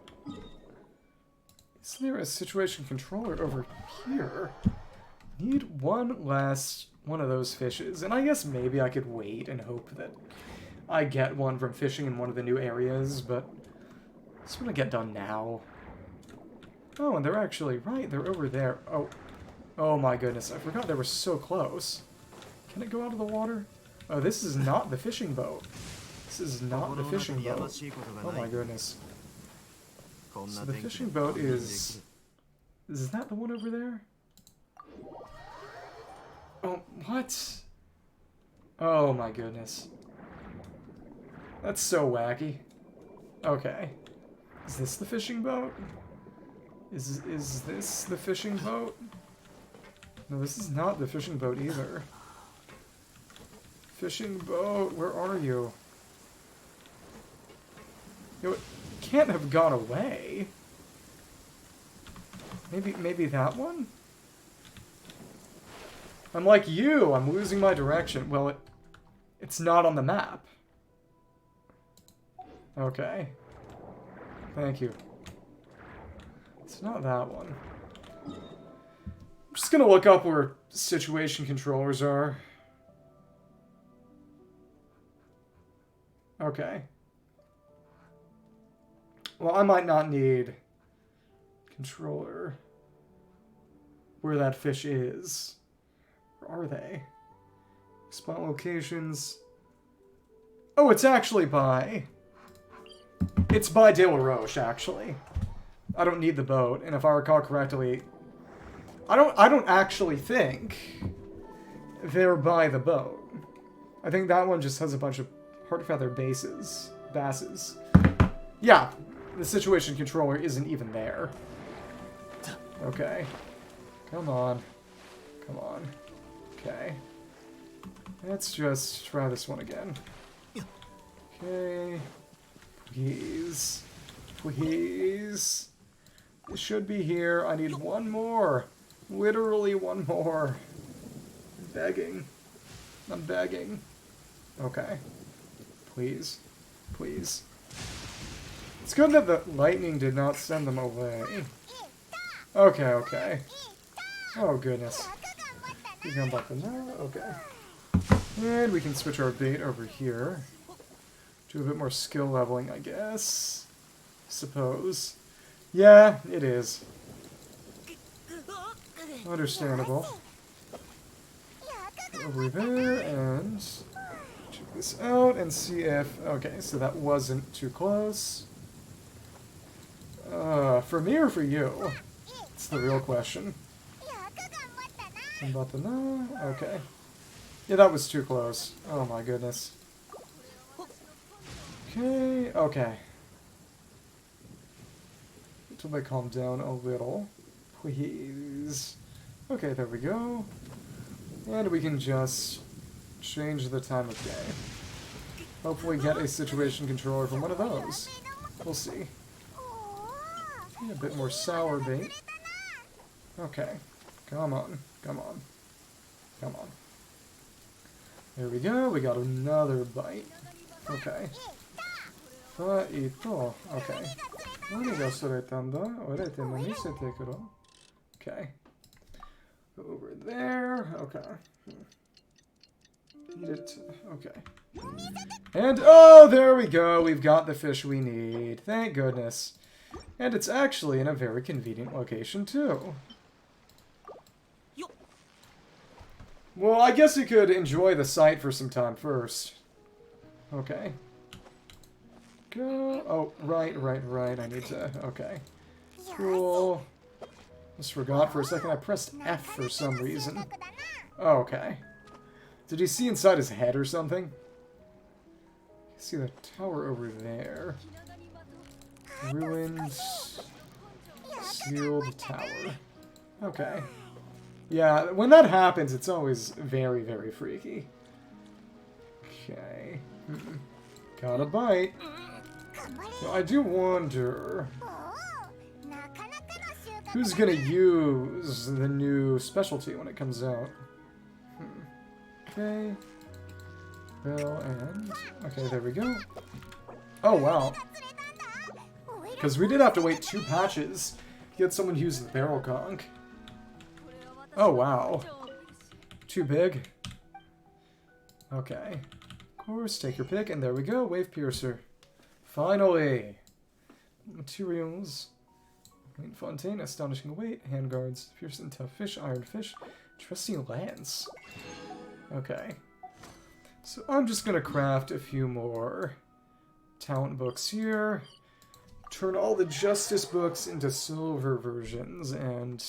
Is there a situation controller over here? Need one last one of those fishes. And I guess maybe I could wait and hope that I get one from fishing in one of the new areas, but I just want to get done now. Oh, and they're actually right. They're over there. Oh. Oh my goodness. I forgot they were so close. Can it go out of the water? Oh, this is not the fishing boat. This is not the fishing boat. Oh my goodness. So the fishing boat is... Is that the one over there? Oh, what? Oh my goodness. That's so wacky. Okay. Is this the fishing boat? Is this the fishing boat? No, this is not the fishing boat either. Fishing boat, where are you? You know, it can't have gone away. Maybe that one? I'm like you, I'm losing my direction. Well, it's not on the map. Okay. Thank you. It's not that one. I'm just gonna look up where situation controllers are. Okay. Well, I might not need controller where that fish is. Where are they? Spot locations. Oh, it's actually by... It's by De La Roche, actually. I don't need the boat, and if I recall correctly, I don't actually think they're by the boat. I think that one just has a bunch of Heartfeather basses. Yeah, the situation controller isn't even there. Okay. Come on. Come on. Okay. Let's just try this one again. Okay. Please. Please. It should be here. I need one more. Literally one more. I'm begging. I'm begging. Okay. Please. Please. It's good that the lightning did not send them away. Okay, okay. Oh, goodness. Okay. And we can switch our bait over here. Do a bit more skill leveling, I guess. Suppose. Yeah, it is. Understandable. Over there, and check this out and see if... Okay, so that wasn't too close. For me or for you? It's the real question. Okay. Yeah, that was too close. Oh my goodness. Okay, okay. Until they calm down a little. Please. Okay, there we go. And we can just change the time of day. Hopefully get a situation controller from one of those. We'll see. A bit more sour bait. Okay. Come on. Come on. Come on. There we go. We got another bite. Okay. Okay. Okay. Go over there. Okay. Eat it. Okay. And, oh, there we go. We've got the fish we need. Thank goodness. And it's actually in a very convenient location, too. Well, I guess you could enjoy the sight for some time first. Okay. Go. Oh, right. I need to... Okay. Cool. Just forgot for a second. I pressed F for some reason. Oh, okay. Did you see inside his head or something? See the tower over there. Ruined. Sealed tower. Okay. Yeah, when that happens, it's always very, very freaky. Okay. Got a bite. So I do wonder... who's gonna use the new specialty when it comes out? Okay. Bell and... Okay, there we go. Oh, wow. Because we did have to wait 2 patches to get someone to use the barrel conch. Oh, wow. Too big. Okay. Of course, take your pick, and there we go. Wave Piercer. Finally! Materials. Rain Fontaine, Astonishing Weight, Handguards, Pearson, Tough Fish, Iron Fish, Trusty Lance. Okay. So I'm just gonna craft a few more talent books here. Turn all the Justice books into silver versions, and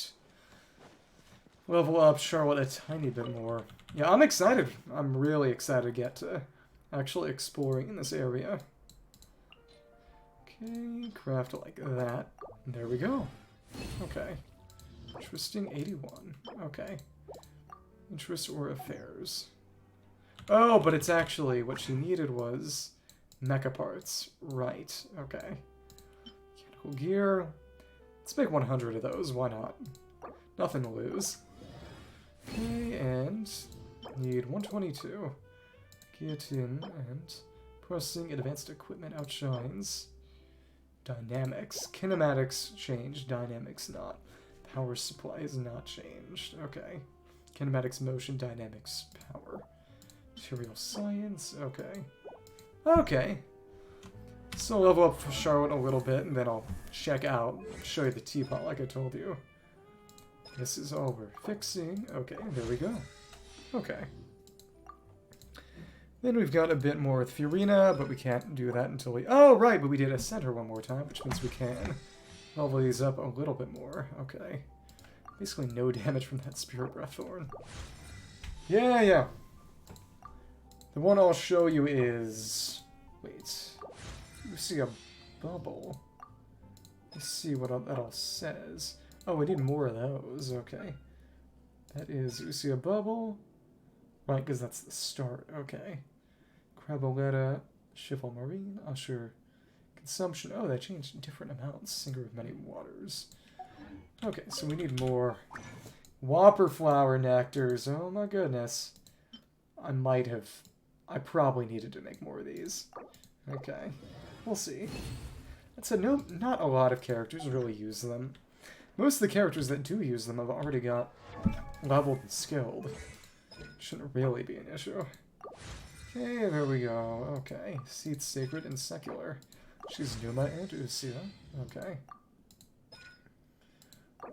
level up Charlotte a tiny bit more. Yeah, I'm excited. I'm really excited to get to actually exploring in this area. Okay, craft it like that. There we go. Okay. Interesting 81. Okay. Interest or affairs. Oh, but it's actually what she needed was mecha parts. Right. Okay. Mechanical gear. Let's make 100 of those. Why not? Nothing to lose. Okay, and need 122. Get in and processing advanced equipment outshines. Dynamics. Kinematics changed, dynamics not. Power supply is not changed. Okay. Kinematics motion, dynamics power. Material science, okay. Okay. So level up for Charlotte a little bit, and then I'll check out, show you the teapot like I told you. This is all we're fixing. Okay, there we go. Okay. Then we've got a bit more with Furina, but we can't do that until we... Oh, right, but we did ascend her one more time, which means we can level these up a little bit more. Okay. Basically no damage from that Spirit Breath Thorn. Yeah. The one I'll show you is... Wait. You see a bubble. Let's see what that all says. Oh, we need more of those. Okay. That is Usia Bubble. Right, because that's the start. Okay. Craboletta, Chival Marine, Usher, Consumption. Oh, they changed different amounts. Singer of Many Waters. Okay, so we need more Whopper Flower Nectars. Oh my goodness. I probably needed to make more of these. Okay. We'll see. That said, no, not a lot of characters really use them. Most of the characters that do use them have already got leveled and skilled. Shouldn't really be an issue. Okay, there we go. Okay, Seats Sacred and Secular. She's Numa and Usia. Okay.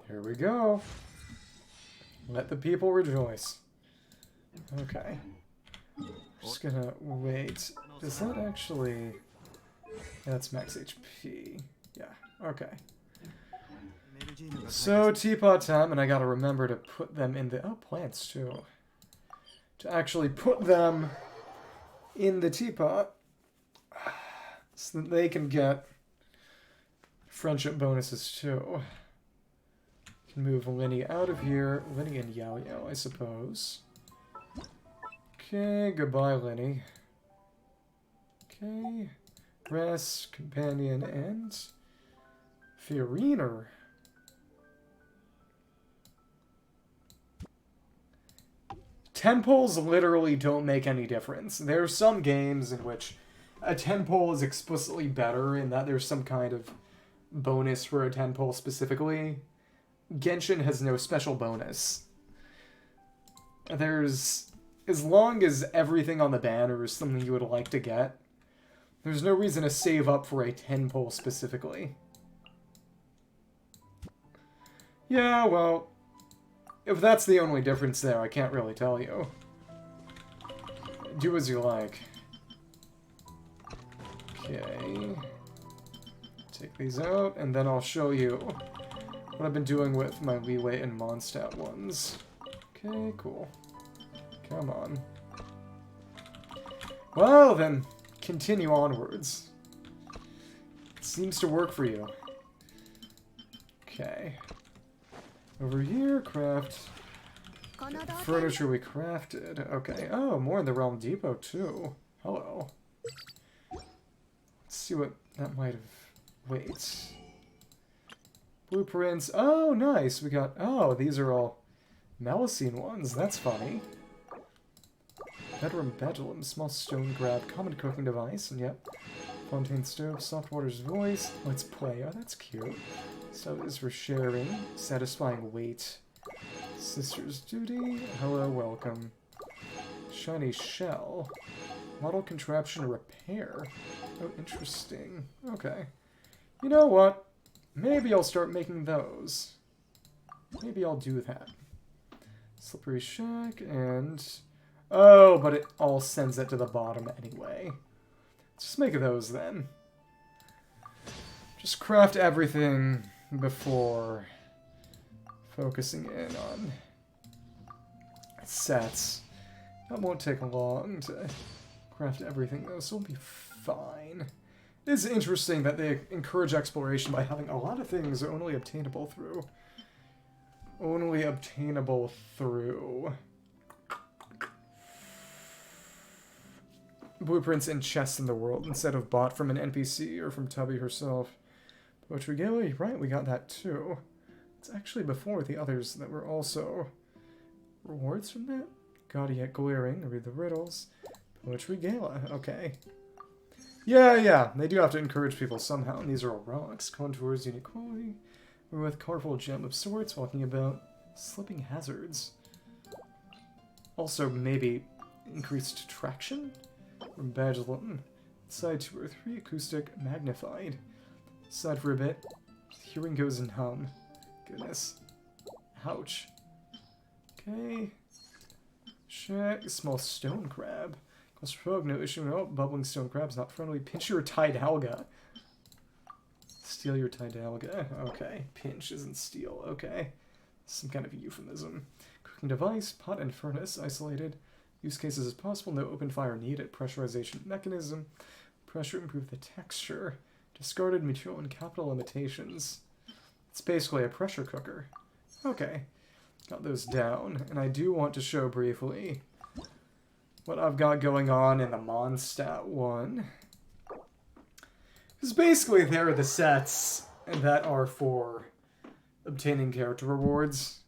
Here we go. Let the people rejoice. Okay. Just gonna wait. Does that actually... That's max HP. Yeah, okay. So, teapot time, and I gotta remember to put them in the... Oh, plants, too. To actually put them in the teapot so that they can get friendship bonuses, too. Can move Linny out of here. Linny and Yao Yao, I suppose. Okay, goodbye, Linny. Okay. Rest, Companion, and... Furina. Temples literally don't make any difference. There are some games in which a 10-pole is explicitly better in that there's some kind of bonus for a 10-pole specifically. Genshin has no special bonus. There's... As long as everything on the banner is something you would like to get, there's no reason to save up for a 10-pole specifically. Yeah, well, if that's the only difference there, I can't really tell you. Do as you like. Okay. Take these out, and then I'll show you what I've been doing with my Leeway and Mondstadt ones. Okay, cool. Come on. Well, then, continue onwards. It seems to work for you. Okay. Over here, craft furniture we crafted. Okay. Oh, more in the Realm Depot, too. Hello. Let's see what that might have... Wait. Blueprints. Oh, nice. We got... Oh, these are all Melusine ones. That's funny. Bedroom Bedlam, small stone grab, common cooking device, and yep. Fontaine stove, Softwater's voice. Let's play. Oh, that's cute. So is for sharing. Satisfying weight. Sister's duty. Hello, welcome. Shiny shell. Model contraption repair. Oh, interesting. Okay. You know what? Maybe I'll start making those. Maybe I'll do that. Slippery shack and... Oh, but it all sends it to the bottom anyway. Let's just make those then. Just craft everything before focusing in on sets. That won't take long to craft everything though, so we'll be fine. It is interesting that they encourage exploration by having a lot of things only obtainable through. Blueprints and chests in the world instead of bought from an NPC or from Tubby herself. Poetry Gallery, right, we got that too. It's actually before the others that were also rewards from that. Gaudiet Glaring, read the riddles. Poetry Gala, okay. Yeah, they do have to encourage people somehow, and these are all rocks. Contours, unique quality. We're with colorful gem of sorts, walking about. Slipping hazards. Also, maybe increased traction? From Badgelum. Side 2 or 3, acoustic, magnified. Side for a bit. Hearing goes in hum. Goodness. Ouch. Okay. Check. Small stone crab. Claustrophobic, no issue. No, bubbling stone crab's not friendly. Pinch your Tide Alga. Steal your Tide Alga. Okay. Pinch isn't steal. Okay. Some kind of euphemism. Cooking device. Pot and furnace. Isolated. Use cases as possible, no open fire needed. Pressurization mechanism. Pressure improve the texture. Discarded material and capital limitations. It's basically a pressure cooker. Okay. Got those down. And I do want to show briefly what I've got going on in the Mondstadt one. Because basically there are the sets that are for obtaining character rewards.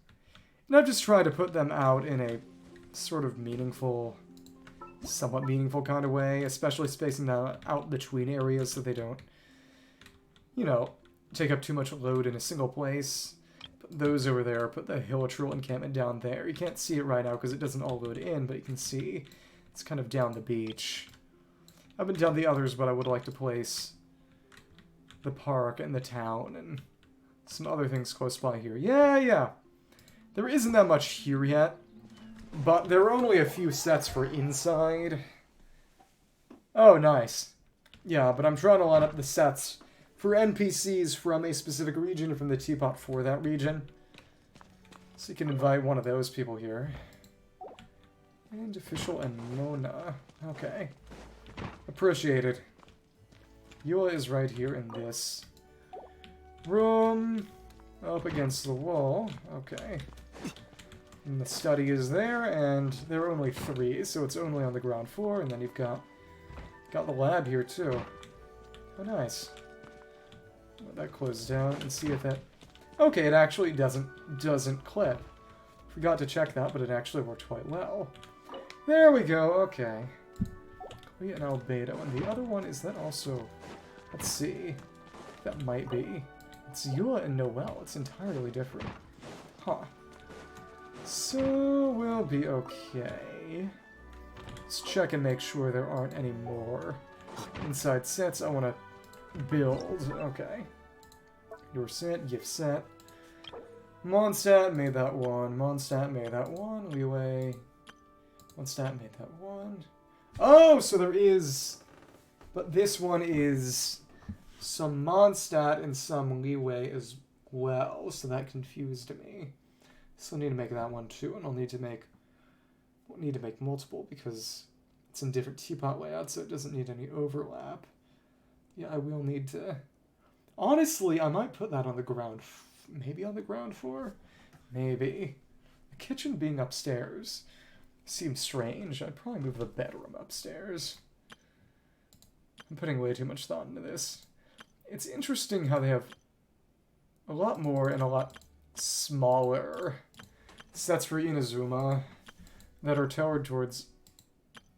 And I've just tried to put them out in a sort of meaningful, somewhat meaningful kind of way, especially spacing them out between areas so they don't, you know, take up too much load in a single place. Put those over there. Put the hill troll encampment down there. You can't see it right now because it doesn't all load in, but you can see it's kind of down the beach. I haven't done the others, but I would like to place the park and the town and some other things close by here. Yeah. There isn't that much here yet, but there are only a few sets for inside. Oh, nice. Yeah, but I'm trying to line up the sets for NPCs from a specific region from the teapot for that region. So you can invite one of those people here. And official and Mona. Okay. Appreciated. Eula is right here in this room. Up against the wall. Okay. And the study is there, and there are only 3, so it's only on the ground floor, and then you've got the lab here too. Oh, nice. Let that close down and see if that... Okay, it actually doesn't clip. Forgot to check that, but it actually worked quite well. There we go, okay. Clea and Albedo, and the other one, is that also... Let's see. That might be. It's Eula and Noelle. It's entirely different. Huh. So, we'll be okay. Let's check and make sure there aren't any more inside sets I want to build. Okay. Your set, gift set. Mondstadt made that one. Mondstadt made that one. Leeway. Mondstadt made that one. Oh, so there is... But this one is some Mondstadt and some Leeway as well, so that confused me. So I need to make that one too, and I'll need to make multiple because it's in different teapot layouts, so it doesn't need any overlap. Yeah, I will need to... Honestly, I might put that on the ground... Maybe on the ground floor? Maybe. The kitchen being upstairs seems strange. I'd probably move the bedroom upstairs. I'm putting way too much thought into this. It's interesting how they have a lot more and a lot smaller sets for Inazuma that are tailored towards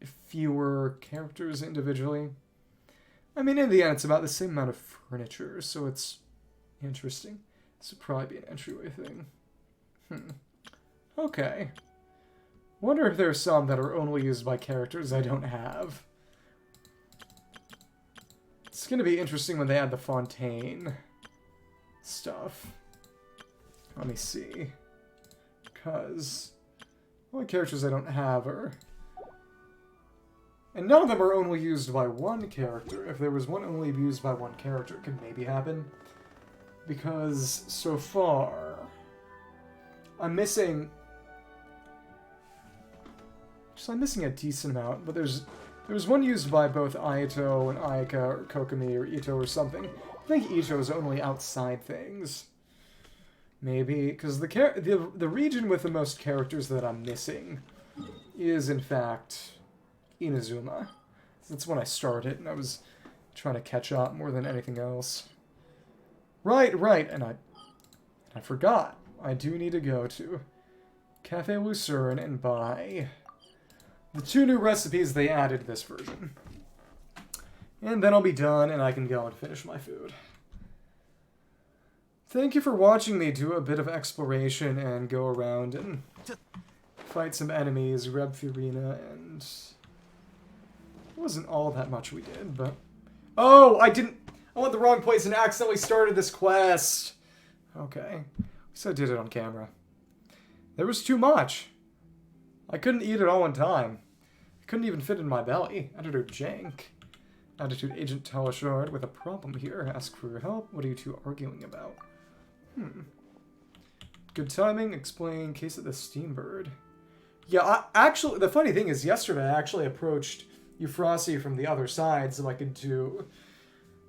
fewer characters individually. I mean, in the end, it's about the same amount of furniture, so it's interesting. This would probably be an entryway thing. Okay. Wonder if there are some that are only used by characters I don't have. It's going to be interesting when they add the Fontaine stuff. Let me see. Because the only characters I don't have are... And none of them are only used by one character. If there was one only used by one character, it could maybe happen. Because so far, I'm missing... I'm missing a decent amount, but there's one used by both Aito and Aika, or Kokomi, or Ito, or something. I think Ito's only outside things. Maybe, because the region with the most characters that I'm missing is, in fact, Inazuma. That's when I started, and I was trying to catch up more than anything else. Right, and I forgot. I do need to go to Cafe Lucerne and buy the 2 new recipes they added to this version. And then I'll be done, and I can go and finish my food. Thank you for watching me do a bit of exploration and go around and fight some enemies, grab Furina, and... It wasn't all that much we did, but... Oh, I went the wrong place and accidentally started this quest! Okay. At least I did it on camera. There was too much. I couldn't eat it all in time. I couldn't even fit in my belly. Editor Jank. Attitude Agent Talishard with a problem here. Ask for your help. What are you two arguing about? Good timing. Explain case of the Steambird. Yeah, actually, the funny thing is, yesterday I actually approached Euphrosyne from the other side so I could do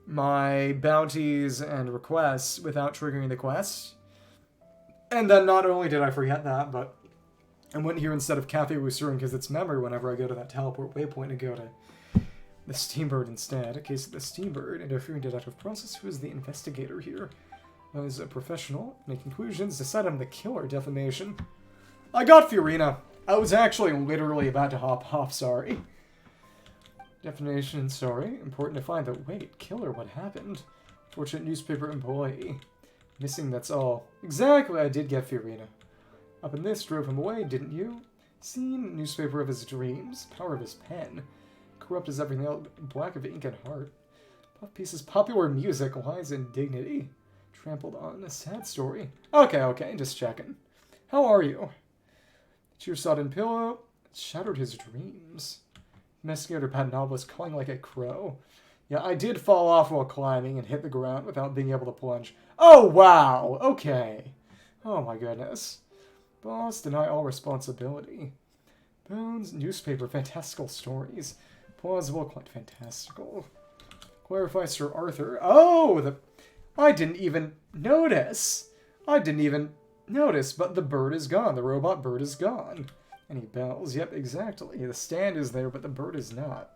my bounties and requests without triggering the quest. And then not only did I forget that, but I went here instead of Cafe Lucerne because it's memory whenever I go to that teleport waypoint and go to the Steambird instead. A case of the Steambird, interfering deductive process. Who is the investigator here? I was a professional. Make conclusions. Decide I'm the killer. Defamation. I got Furina. I was actually literally about to hop off, sorry. Defamation, sorry. Important to find the... Wait, killer, what happened? Fortunate newspaper employee. Missing, that's all. Exactly, I did get Furina. Up in this, drove him away, didn't you? Seen newspaper of his dreams, power of his pen. Corrupt as everything else, black of ink and heart. Puff pieces, popular music, lies and dignity. Trampled on, a sad story. Okay, just checking. How are you? Tear-sodden pillow, shattered his dreams. Investigator Pat Novelist calling like a crow. Yeah, I did fall off while climbing and hit the ground without being able to plunge. Oh, wow! Okay. Oh, my goodness. Boss, deny all responsibility. Bones, newspaper, fantastical stories. Plausible, quite fantastical. Clarify Sir Arthur. Oh, I didn't even notice. But the bird is gone. The robot bird is gone. Any bells? Yep, exactly. The stand is there, but the bird is not.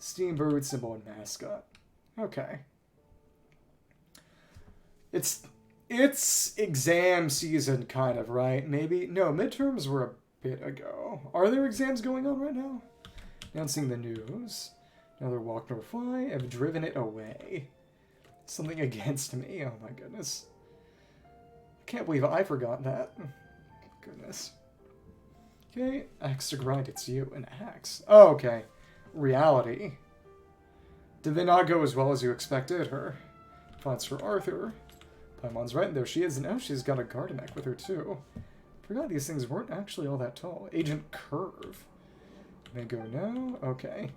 Steambird, symbol, and mascot. Okay. It's exam season, kind of, right? Maybe? No, midterms were a bit ago. Are there exams going on right now? Announcing the news. Neither walk nor fly. I've driven it away. Something against me. Oh my goodness. I can't believe I forgot that. Goodness. Okay, axe to grind, it's you. An axe. Oh, okay. Reality. Did they not go as well as you expected? Her. Finds for Arthur. Paimon's right, there she is, and oh, she's got a Gardenek with her too. Forgot these things weren't actually all that tall. Agent Curve. May go now? Okay.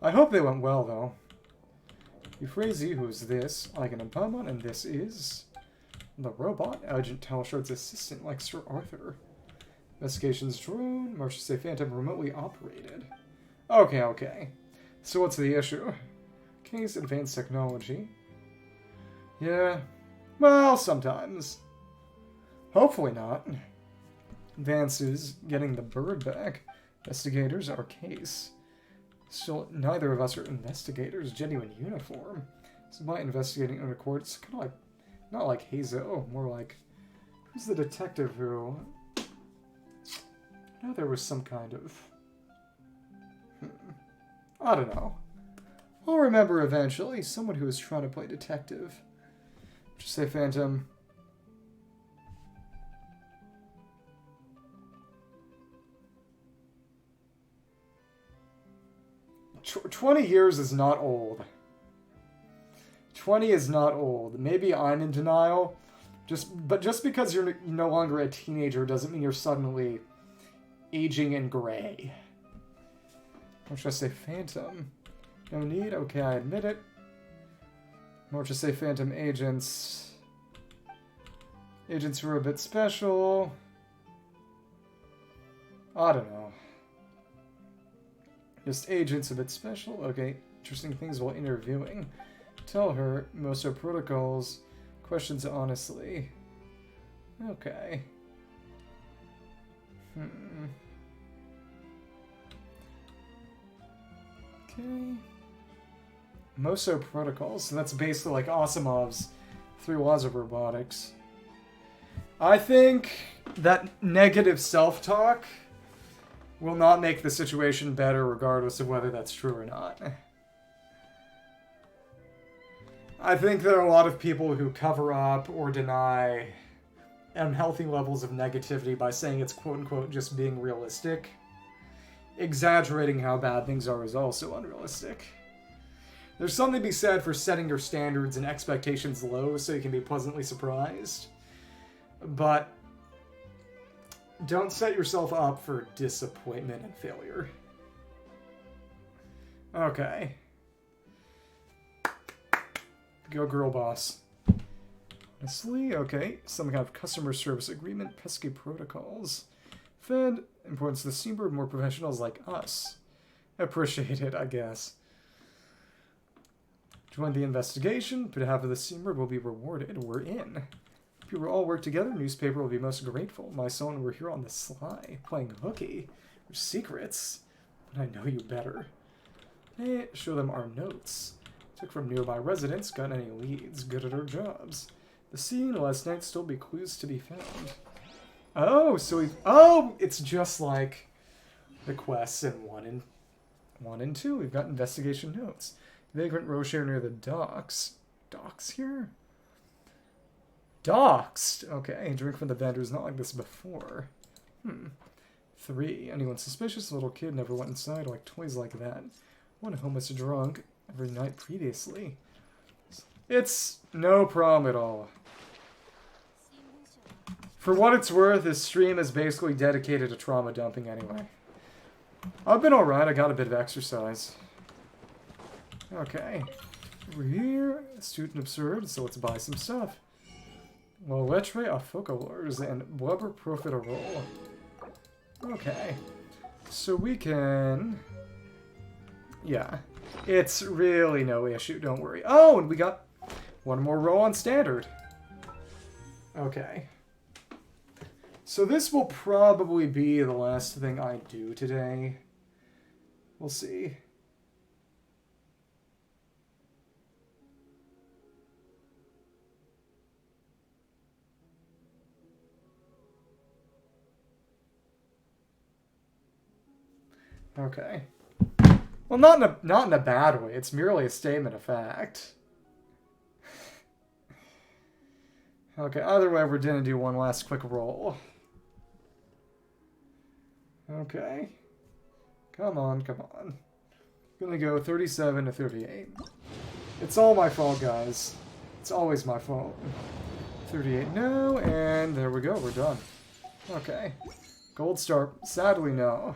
I hope they went well, though. Euphrasia, who's this? Like an Paimon, and this is... the robot, Agent Talshard's assistant, like Sir Arthur. Investigations drone, Marcia Say Phantom remotely operated. Okay. So what's the issue? Case advanced technology. Yeah. Well, sometimes. Hopefully not. Advances, getting the bird back. Investigators, our case. Still, neither of us are investigators. Genuine uniform. So by investigating under court, it's kind of like, not like Hazo, more like, who's the detective who... I know there was some kind of... I don't know. I'll remember eventually. Someone who was trying to play detective. Just say Phantom. 20 years is not old. 20 is not old. Maybe I'm in denial. But just because you're no longer a teenager doesn't mean you're suddenly aging in gray. Or should I say Phantom? No need? Okay, I admit it. Or just say Phantom agents. Agents who are a bit special. I don't know. Just agents a bit special? Okay, interesting things while interviewing. Tell her, most are protocols. Questions honestly. Okay. Okay. Moso protocols. So that's basically like Asimov's 3 laws of robotics. I think that negative self-talk will not make the situation better regardless of whether that's true or not. I think there are a lot of people who cover up or deny unhealthy levels of negativity by saying it's quote-unquote just being realistic. Exaggerating how bad things are is also unrealistic. There's something to be said for setting your standards and expectations low so you can be pleasantly surprised. But don't set yourself up for disappointment and failure. Okay. Go girl boss. Honestly, okay. Some kind of customer service agreement, pesky protocols. Fed, importance of the Steambird, more professionals like us. Appreciate it, I guess. Join the investigation, but half of the Steambird will be rewarded. We're in. If you will all work together, newspaper will be most grateful. My son, we're here on the sly, playing hooky. There's secrets, but I know you better. Hey, show them our notes. Took from nearby residents, got any leads, good at our jobs. The scene last night still be clues to be found. Oh, so we've... Oh, it's just like the quests in 1 and 2. We've got investigation notes. Vagrant row share near the docks. Docks here? Doxed. Okay, drink from the vendors. Not like this before. 3. Anyone suspicious? A little kid never went inside. Like toys like that. One homeless drunk every night previously. It's no problem at all. For what it's worth, this stream is basically dedicated to trauma dumping anyway. I've been alright. I got a bit of exercise. Okay. Over here, Student Absurd, so let's buy some stuff. Well, Letre Afocalors and Blubber Profiterole. Okay. So we can... Yeah. It's really no issue, don't worry. Oh, and we got one more row on Standard. Okay. So this will probably be the last thing I do today. We'll see. Okay. Well, not in a bad way. It's merely a statement of fact. Okay, either way, we're gonna do one last quick roll. Okay. Come on, come on. Gonna go 37 to 38. It's all my fault, guys. It's always my fault. 38, no, and there we go, we're done. Okay. Gold star, sadly, no.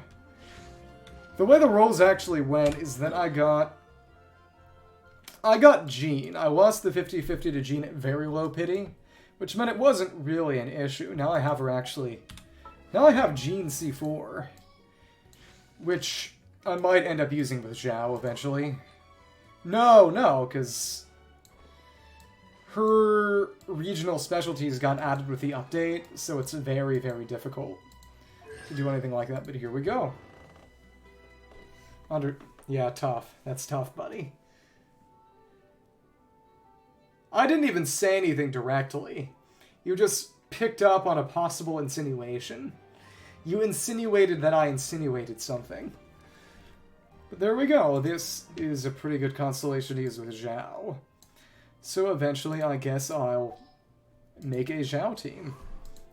The way the rolls actually went is that I got Jean. I lost the 50-50 to Jean at very low pity, which meant it wasn't really an issue. Now I have her actually... Now I have Jean C4, which I might end up using with Zhao eventually. No, because her regional specialties got added with the update, so it's very, very difficult to do anything like that, but here we go. Yeah, tough. That's tough, buddy. I didn't even say anything directly. You just picked up on a possible insinuation. You insinuated that I insinuated something. But there we go. This is a pretty good constellation to use with Zhao. So eventually, I guess I'll make a Zhao team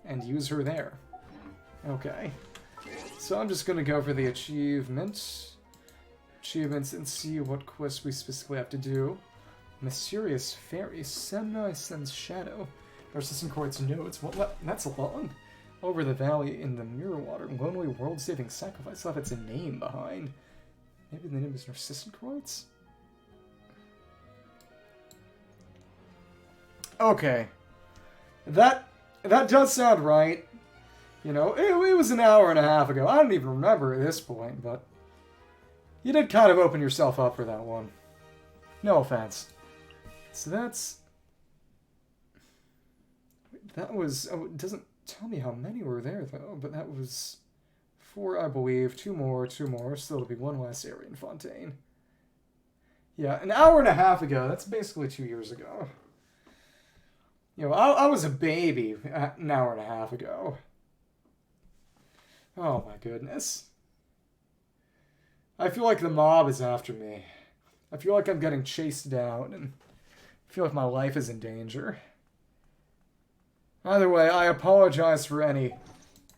and use her there. Okay. So I'm just going to go for the achievements and see what quest we specifically have to do. Mysterious Fairy, Semni Sends Shadow. Narcissan Court's notes. What? That's long. Over the valley in the Mirror Water. Lonely world-saving sacrifice. Left its a name behind. Maybe the name is Narcissan Courts? Okay. That does sound right. You know, it was an hour and a half ago. I don't even remember at this point, but... You did kind of open yourself up for that one. No offense. So that's... That was... Oh, it doesn't tell me how many were there, though. But that was 4, I believe. 2 more. So it'll be one less area in Fontaine. Yeah, an hour and a half ago. That's basically 2 years ago. You know, I was a baby an hour and a half ago. Oh my goodness. I feel like the mob is after me. I feel like I'm getting chased down, and I feel like my life is in danger. Either way, I apologize for any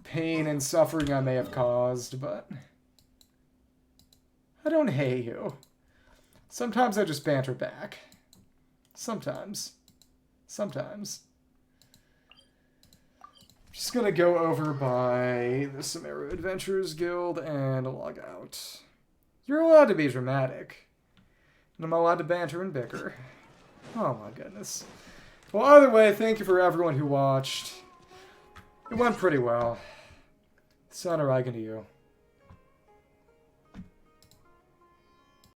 pain and suffering I may have caused, but I don't hate you. Sometimes I just banter back. Sometimes. Just gonna go over by the Samara Adventurers Guild and log out. You're allowed to be dramatic. And I'm allowed to banter and bicker. Oh my goodness. Well, either way, thank you for everyone who watched. It went pretty well. Sonarigan to you.